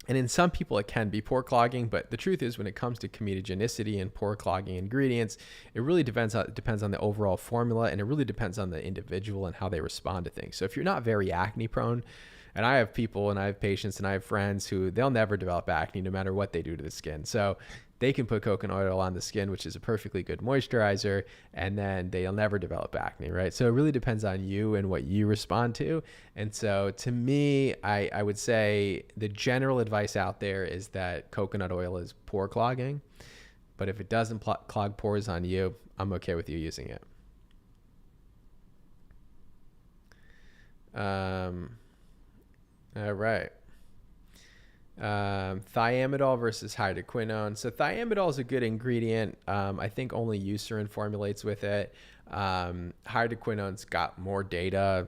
And in some people, it can be pore clogging, but the truth is, when it comes to comedogenicity and pore clogging ingredients, it really depends on the overall formula, and it really depends on the individual and how they respond to things. So if you're not very acne prone, and I have patients and I have friends who they'll never develop acne no matter what they do to the skin. So they can put coconut oil on the skin, which is a perfectly good moisturizer, and then they'll never develop acne, right? So it really depends on you and what you respond to. And so to me, I would say the general advice out there is that coconut oil is pore clogging, but if it doesn't clog pores on you, I'm okay with you using it. All right. Thiamidol versus hydroquinone. So thiamidol is a good ingredient. I think only Eucerin formulates with it. Hydroquinone's got more data.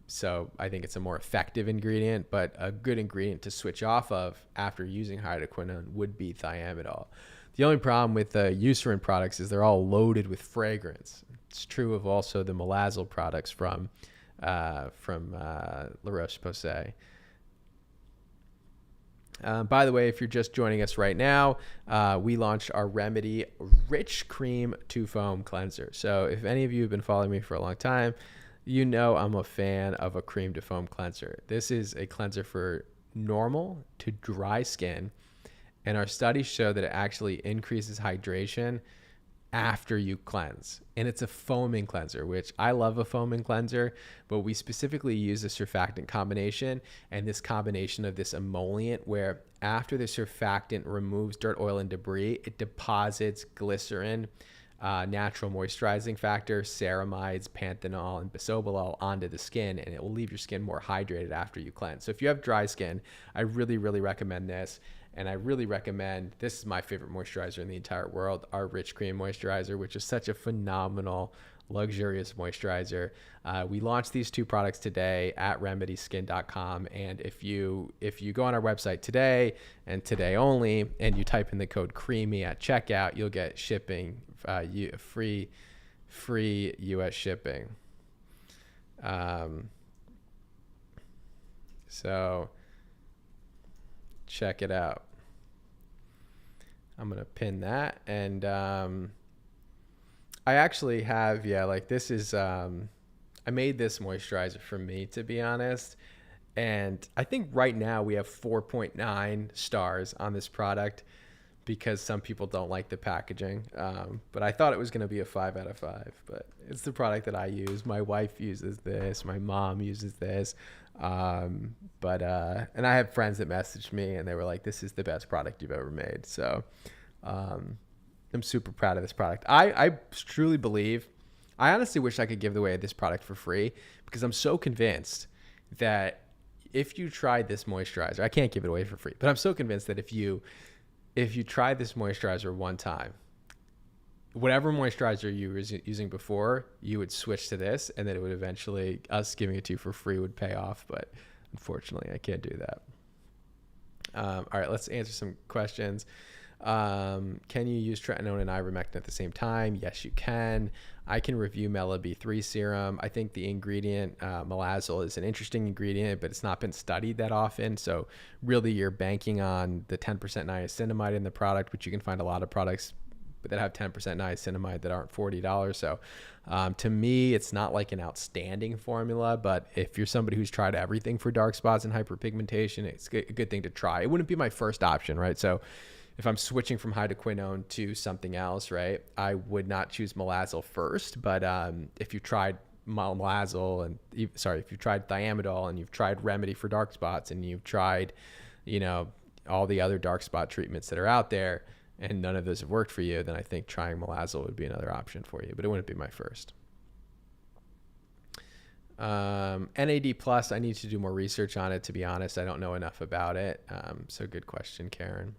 So I think it's a more effective ingredient, but a good ingredient to switch off of after using hydroquinone would be thiamidol. The only problem with the Eucerin products is they're all loaded with fragrance. It's true of also the Melazil products from La Roche-Posay. By the way, if you're just joining us right now, we launched our Remedy Rich Cream 2 Foam Cleanser. So if any of you have been following me for a long time, I'm a fan of a cream to foam cleanser. This is a cleanser for normal to dry skin, and our studies show that it actually increases hydration after you cleanse. And it's a foaming cleanser, which I love a foaming cleanser, but we specifically use a surfactant combination, and this combination of this emollient, where after the surfactant removes dirt, oil, and debris, it deposits glycerin, natural moisturizing factor, ceramides, panthenol, and bisobolol onto the skin, and it will leave your skin more hydrated after you cleanse. So if you have dry skin, I really, really recommend this. And I really recommend, this is my favorite moisturizer in the entire world, our Rich Cream Moisturizer, which is such a phenomenal, luxurious moisturizer. We launched these two products today at remedyskin.com. And if you go on our website today and today only, and you type in the code CREAMY at checkout, you'll get shipping, free free US shipping. So check it out. I'm going to pin that. And I actually have, like this is, I made this moisturizer for me, to be honest. And I think right now we have 4.9 stars on this product because some people don't like the packaging. But I thought it was going to be a 5 out of 5. But it's the product that I use. My wife uses this. My mom uses this. And I have friends that messaged me and they were like, this is the best product you've ever made. So I'm super proud of this product. I truly believe, I honestly wish I could give away this product for free because I'm so convinced that if you tried this moisturizer, I can't give it away for free, but I'm so convinced that if you try this moisturizer one time, whatever moisturizer you were using before, you would switch to this, and then it would eventually, us giving it to you for free would pay off. But unfortunately, I can't do that. All right, let's answer some questions. Can you use tretinoin and ivermectin at the same time? Yes, you can. I can review Mela B3 serum. I think the ingredient malazole is an interesting ingredient, but it's not been studied that often. So really you're banking on the 10% niacinamide in the product, which you can find a lot of products that have 10% niacinamide that aren't $40. So to me, it's not like an outstanding formula, but if you're somebody who's tried everything for dark spots and hyperpigmentation, it's a good thing to try. It wouldn't be my first option, right? So if I'm switching from hydroquinone to something else, right, I would not choose malazole first. But if you tried malazole and if you've tried thiamidol and you've tried Remedy for dark spots and you've tried, all the other dark spot treatments that are out there and none of those have worked for you, then I think trying malazole would be another option for you, but it wouldn't be my first. NAD plus, I need to do more research on it. To be honest, I don't know enough about it. So good question, Karen.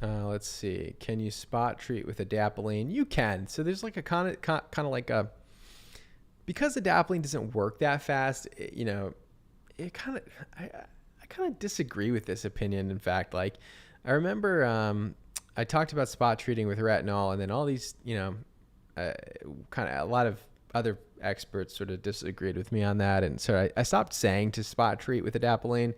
Let's see. Can you spot treat with adapalene? You can. So there's like a kind of like a, because adapalene doesn't work that fast. I kind of disagree with this opinion. In fact, like I remember I talked about spot treating with retinol, and then all these, kind of a lot of other experts sort of disagreed with me on that, and so I stopped saying to spot treat with adapalene.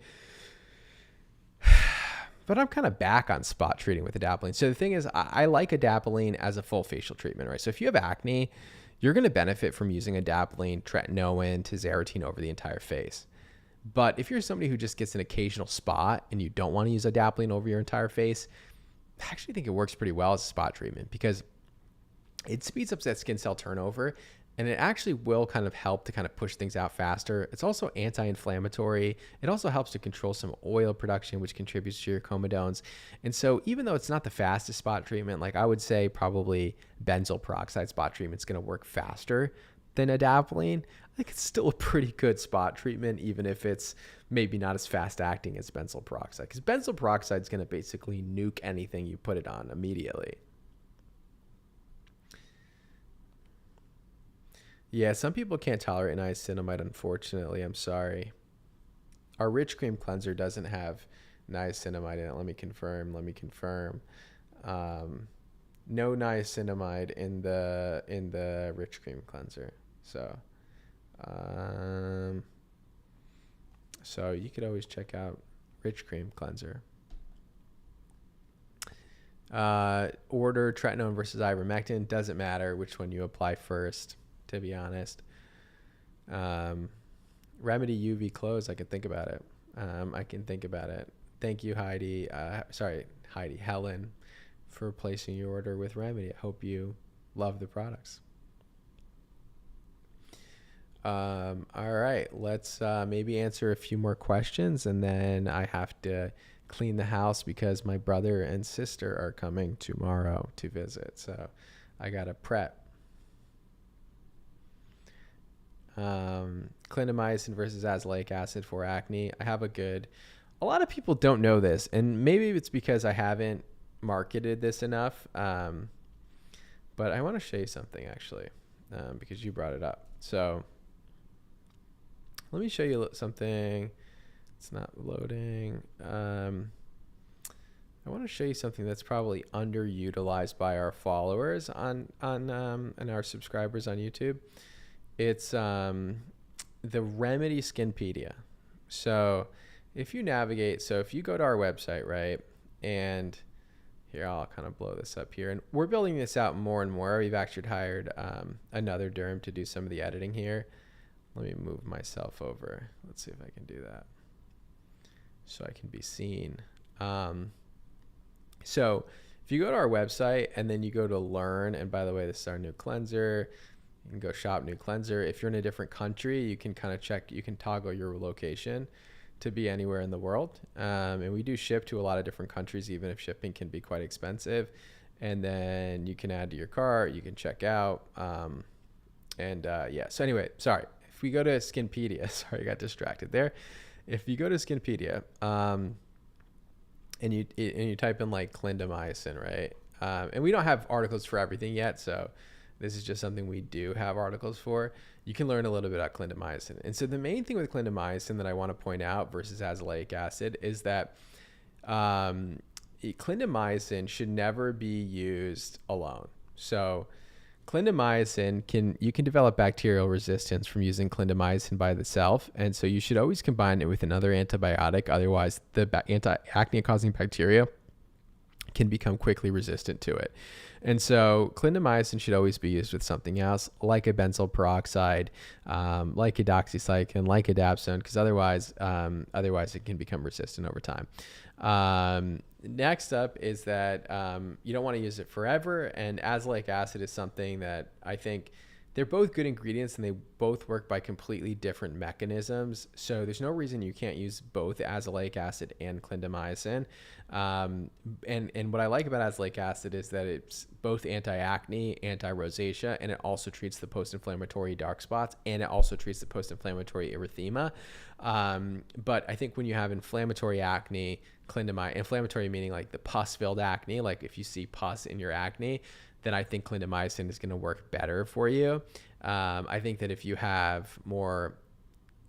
But I'm kind of back on spot treating with adapalene. So the thing is, I like adapalene as a full facial treatment, right? So if you have acne, you're going to benefit from using adapalene, tretinoin, tazarotene over the entire face. But if you're somebody who just gets an occasional spot and you don't want to use adapalene over your entire face, I actually think it works pretty well as a spot treatment because it speeds up that skin cell turnover, and it actually will kind of help to kind of push things out faster. It's also anti-inflammatory. It also helps to control some oil production, which contributes to your comedones. And so even though it's not the fastest spot treatment, like I would say probably benzoyl peroxide spot treatment is going to work faster than adapalene. I think it's still a pretty good spot treatment, even if it's maybe not as fast acting as benzoyl peroxide, because benzoyl peroxide is going to basically nuke anything you put it on immediately. Yeah, some people can't tolerate niacinamide, unfortunately. I'm sorry. Our Rich Cream Cleanser doesn't have niacinamide in it. Let me confirm. No niacinamide in the Rich Cream Cleanser. So you could always check out Rich Cream Cleanser. Order tretinoin versus ivermectin. Doesn't matter which one you apply first, to be honest. Remedy UV clothes, I can think about it. Thank you, Helen, for placing your order with Remedy. I hope you love the products. All right, let's maybe answer a few more questions, and then I have to clean the house because my brother and sister are coming tomorrow to visit. So I got to prep. Clindamycin versus azelaic acid for acne. A lot of people don't know this, and maybe it's because I haven't marketed this enough. But I want to show you something actually, because you brought it up. So let me show you something. It's not loading. I want to show you something that's probably underutilized by our followers and our subscribers on YouTube. It's the Remedy Skinpedia. So if you navigate, so if you go to our website, right, and here, I'll kind of blow this up here, and we're building this out more and more. We've actually hired another derm to do some of the editing here. Let me move myself over. Let's see if I can do that so I can be seen. So if you go to our website and then you go to learn, and by the way, this is our new cleanser. You can go shop new cleanser. If you're in a different country, you can kind of check, you can toggle your location to be anywhere in the world. And we do ship to a lot of different countries, even if shipping can be quite expensive. And then you can add to your cart, you can check out. Yeah, so anyway, sorry. If we go to Skinpedia, sorry, I got distracted there. If you go to Skinpedia, and you type in like clindamycin, right? And we don't have articles for everything yet, so this is just something we do have articles for. You can learn a little bit about clindamycin. And so the main thing with clindamycin that I want to point out versus azelaic acid is that clindamycin should never be used alone. So clindamycin you can develop bacterial resistance from using clindamycin by itself, and so you should always combine it with another antibiotic. Otherwise, the anti-acne causing bacteria can become quickly resistant to it. And so clindamycin should always be used with something else, like a benzoyl peroxide, like a doxycycline, like a dapsone, because otherwise it can become resistant over time. Next up is that you don't want to use it forever, and azelaic acid is something that I think they're both good ingredients and they both work by completely different mechanisms. So there's no reason you can't use both azelaic acid and clindamycin. And what I like about azelaic acid is that it's both anti-acne, anti-rosacea, and it also treats the post-inflammatory dark spots, and it also treats the post-inflammatory erythema. But I think when you have inflammatory acne, inflammatory meaning like the pus-filled acne, like if you see pus in your acne, then I think clindamycin is going to work better for you. I think that if you have more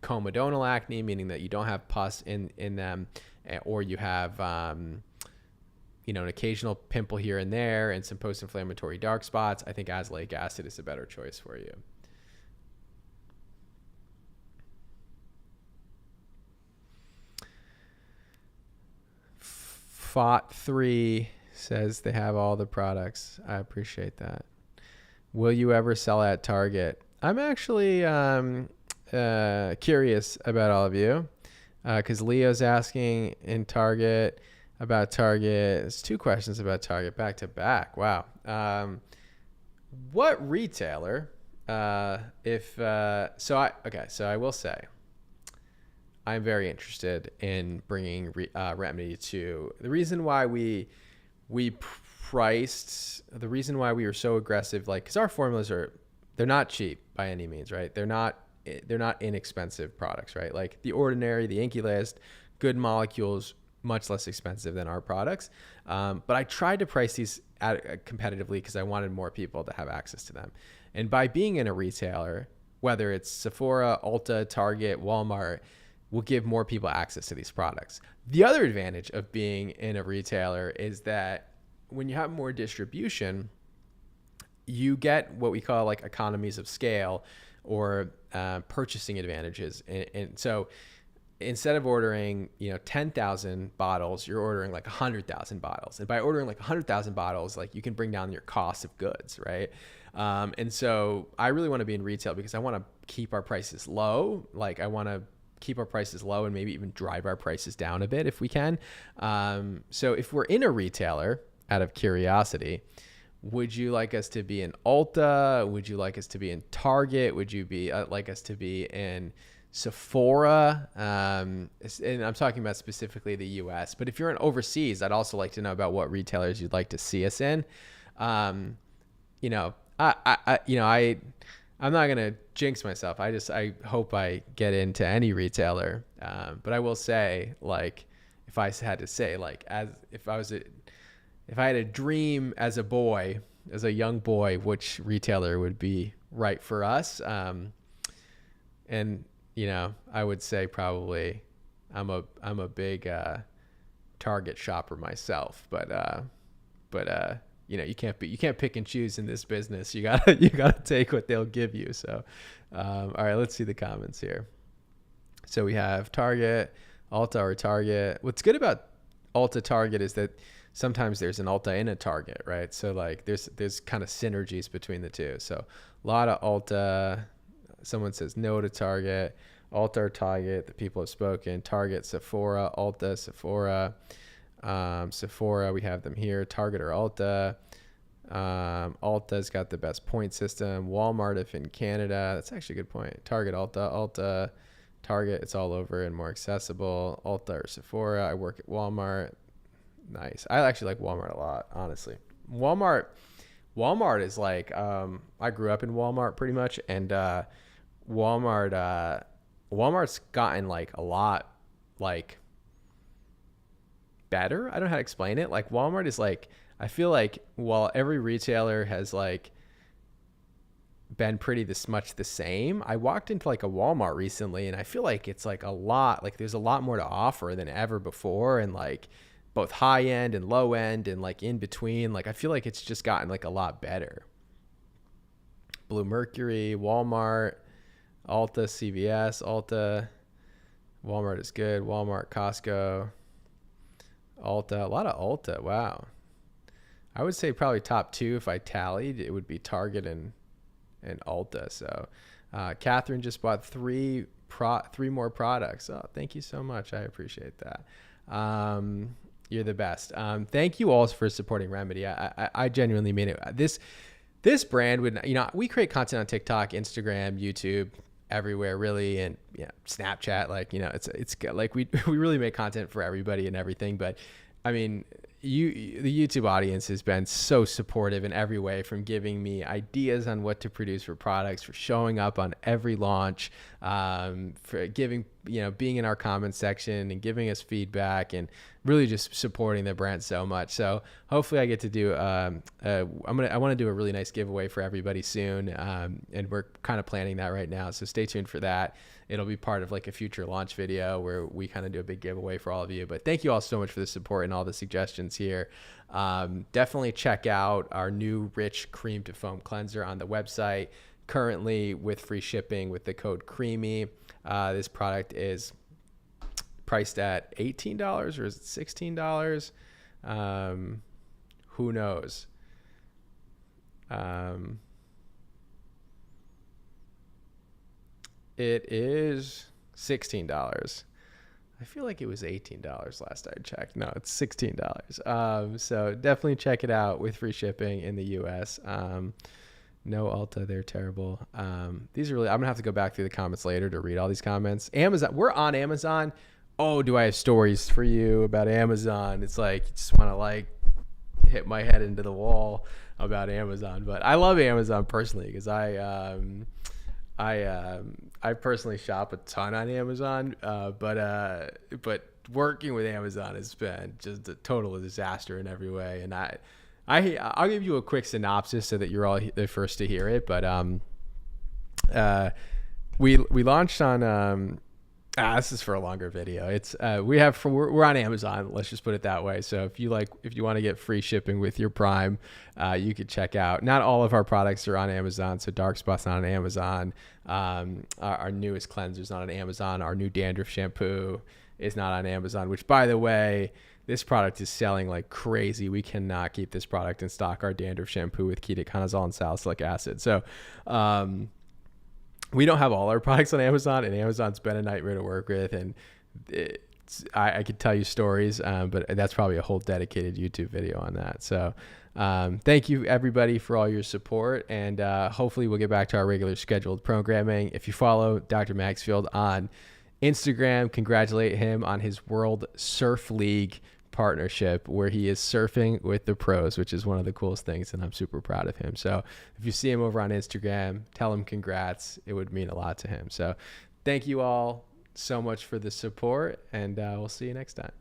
comedonal acne, meaning that you don't have pus in them, or you have an occasional pimple here and there and some post-inflammatory dark spots, I think azelaic acid is a better choice for you. FOT3 says they have all the products. I appreciate that. Will you ever sell at Target? I'm actually curious about all of you, because Leo's asking in Target about Target. There's two questions about Target back to back. Wow. What retailer? So I will say I'm very interested in bringing Remedy to the reason why we priced, the reason why we were so aggressive, like, because our formulas they're not cheap by any means, right? They're not inexpensive products, right? Like the Ordinary, the Inkey List, good molecules, much less expensive than our products. But I tried to price these competitively because I wanted more people to have access to them. And by being in a retailer, whether it's Sephora, Ulta, Target, Walmart, will give more people access to these products. The other advantage of being in a retailer is that when you have more distribution, you get what we call like economies of scale or purchasing advantages. And so instead of ordering 10,000 bottles, you're ordering like 100,000 bottles. And by ordering like 100,000 bottles, like you can bring down your cost of goods, right? And so I really want to be in retail because I want to keep our prices low. Like I want to keep our prices low and maybe even drive our prices down a bit if we can. So if we're in a retailer, out of curiosity, would you like us to be in Ulta? Would you like us to be in Target? Would you like us to be in Sephora? And I'm talking about specifically the US, but if you're in overseas, I'd also like to know about what retailers you'd like to see us in. I'm not going to jinx myself. I hope I get into any retailer. But I will say, like, if I had to say, like, if I had a dream as a young boy, which retailer would be right for us? and I would say probably I'm a big Target shopper myself, but you can't pick and choose in this business. You gotta take what they'll give you. So, all right, let's see the comments here. So we have Target, Ulta, or Target. What's good about Ulta Target is that sometimes there's an Ulta in a Target, right? So like there's kind of synergies between the two. So a lot of Ulta. Someone says no to Target. Ulta or Target. The people have spoken. Target, Sephora, Ulta, Sephora. Sephora, we have them here. Target or Ulta. Ulta's got the best point system. Walmart, if in Canada. That's actually a good point. Target, Ulta. Target, it's all over and more accessible. Ulta or Sephora. I work at Walmart. Nice. I actually like Walmart a lot, honestly. Walmart is like, I grew up in Walmart pretty much, and Walmart's gotten like a lot like better. I don't know how to explain it. Like Walmart is like, I feel like while every retailer has like been pretty much the same, I walked into like a Walmart recently and I feel like it's like a lot, like there's a lot more to offer than ever before, and like both high end and low end and like in between. Like I feel like it's just gotten like a lot better. Blue Mercury, Walmart, Ulta, CVS, Ulta, Walmart is good. Walmart, Costco, Ulta, a lot of Ulta. Wow. I would say probably top two if I tallied, it would be Target and Ulta. So Catherine just bought three more products. Oh, thank you so much. I appreciate that. You're the best. Thank you all for supporting Remedy. I genuinely mean it. This brand would, we create content on TikTok, Instagram, YouTube, everywhere really, and Snapchat. Like it's like we really make content for everybody and everything. But I mean, the YouTube audience has been so supportive in every way, from giving me ideas on what to produce for products, for showing up on every launch, for giving, being in our comment section and giving us feedback, and really just supporting the brand so much. So hopefully I get to do, I want to do a really nice giveaway for everybody soon. And we're kind of planning that right now. So stay tuned for that. It'll be part of like a future launch video where we kind of do a big giveaway for all of you. But thank you all so much for the support and all the suggestions here. Definitely check out our new Rich Cream to Foam Cleanser on the website, currently with free shipping with the code CREAMY. This product is priced at $18 or is it $16? Who knows? It is $16. I feel like it was $18 last I checked. No, it's $16. So definitely check it out with free shipping in the US. No Ulta, they're terrible. These are really, I'm gonna have to go back through the comments later to read all these comments. Amazon, we're on Amazon. Oh, do I have stories for you about Amazon? It's like, you just want to like hit my head into the wall about Amazon. But I love Amazon personally because I personally shop a ton on Amazon, but working with Amazon has been just a total disaster in every way. And I'll give you a quick synopsis so that you're all the first to hear it. But we launched on this is for a longer video. It's we're on Amazon. Let's just put it that way. So if you want to get free shipping with your Prime, you could check out. Not all of our products are on Amazon. So Dark Spot's not on Amazon. Our newest cleanser's not on Amazon. Our new dandruff shampoo is not on Amazon, which, by the way, this product is selling like crazy. We cannot keep this product in stock. Our dandruff shampoo with ketoconazole and salicylic acid. So, we don't have all our products on Amazon, and Amazon's been a nightmare to work with. And I could tell you stories, but that's probably a whole dedicated YouTube video on that. So thank you everybody for all your support, and hopefully we'll get back to our regular scheduled programming. If you follow Dr. Maxfield on Instagram, congratulate him on his World Surf League partnership where he is surfing with the pros, which is one of the coolest things, and I'm super proud of him. So if you see him over on Instagram, tell him congrats. It would mean a lot to him. So thank you all so much for the support, and we'll see you next time.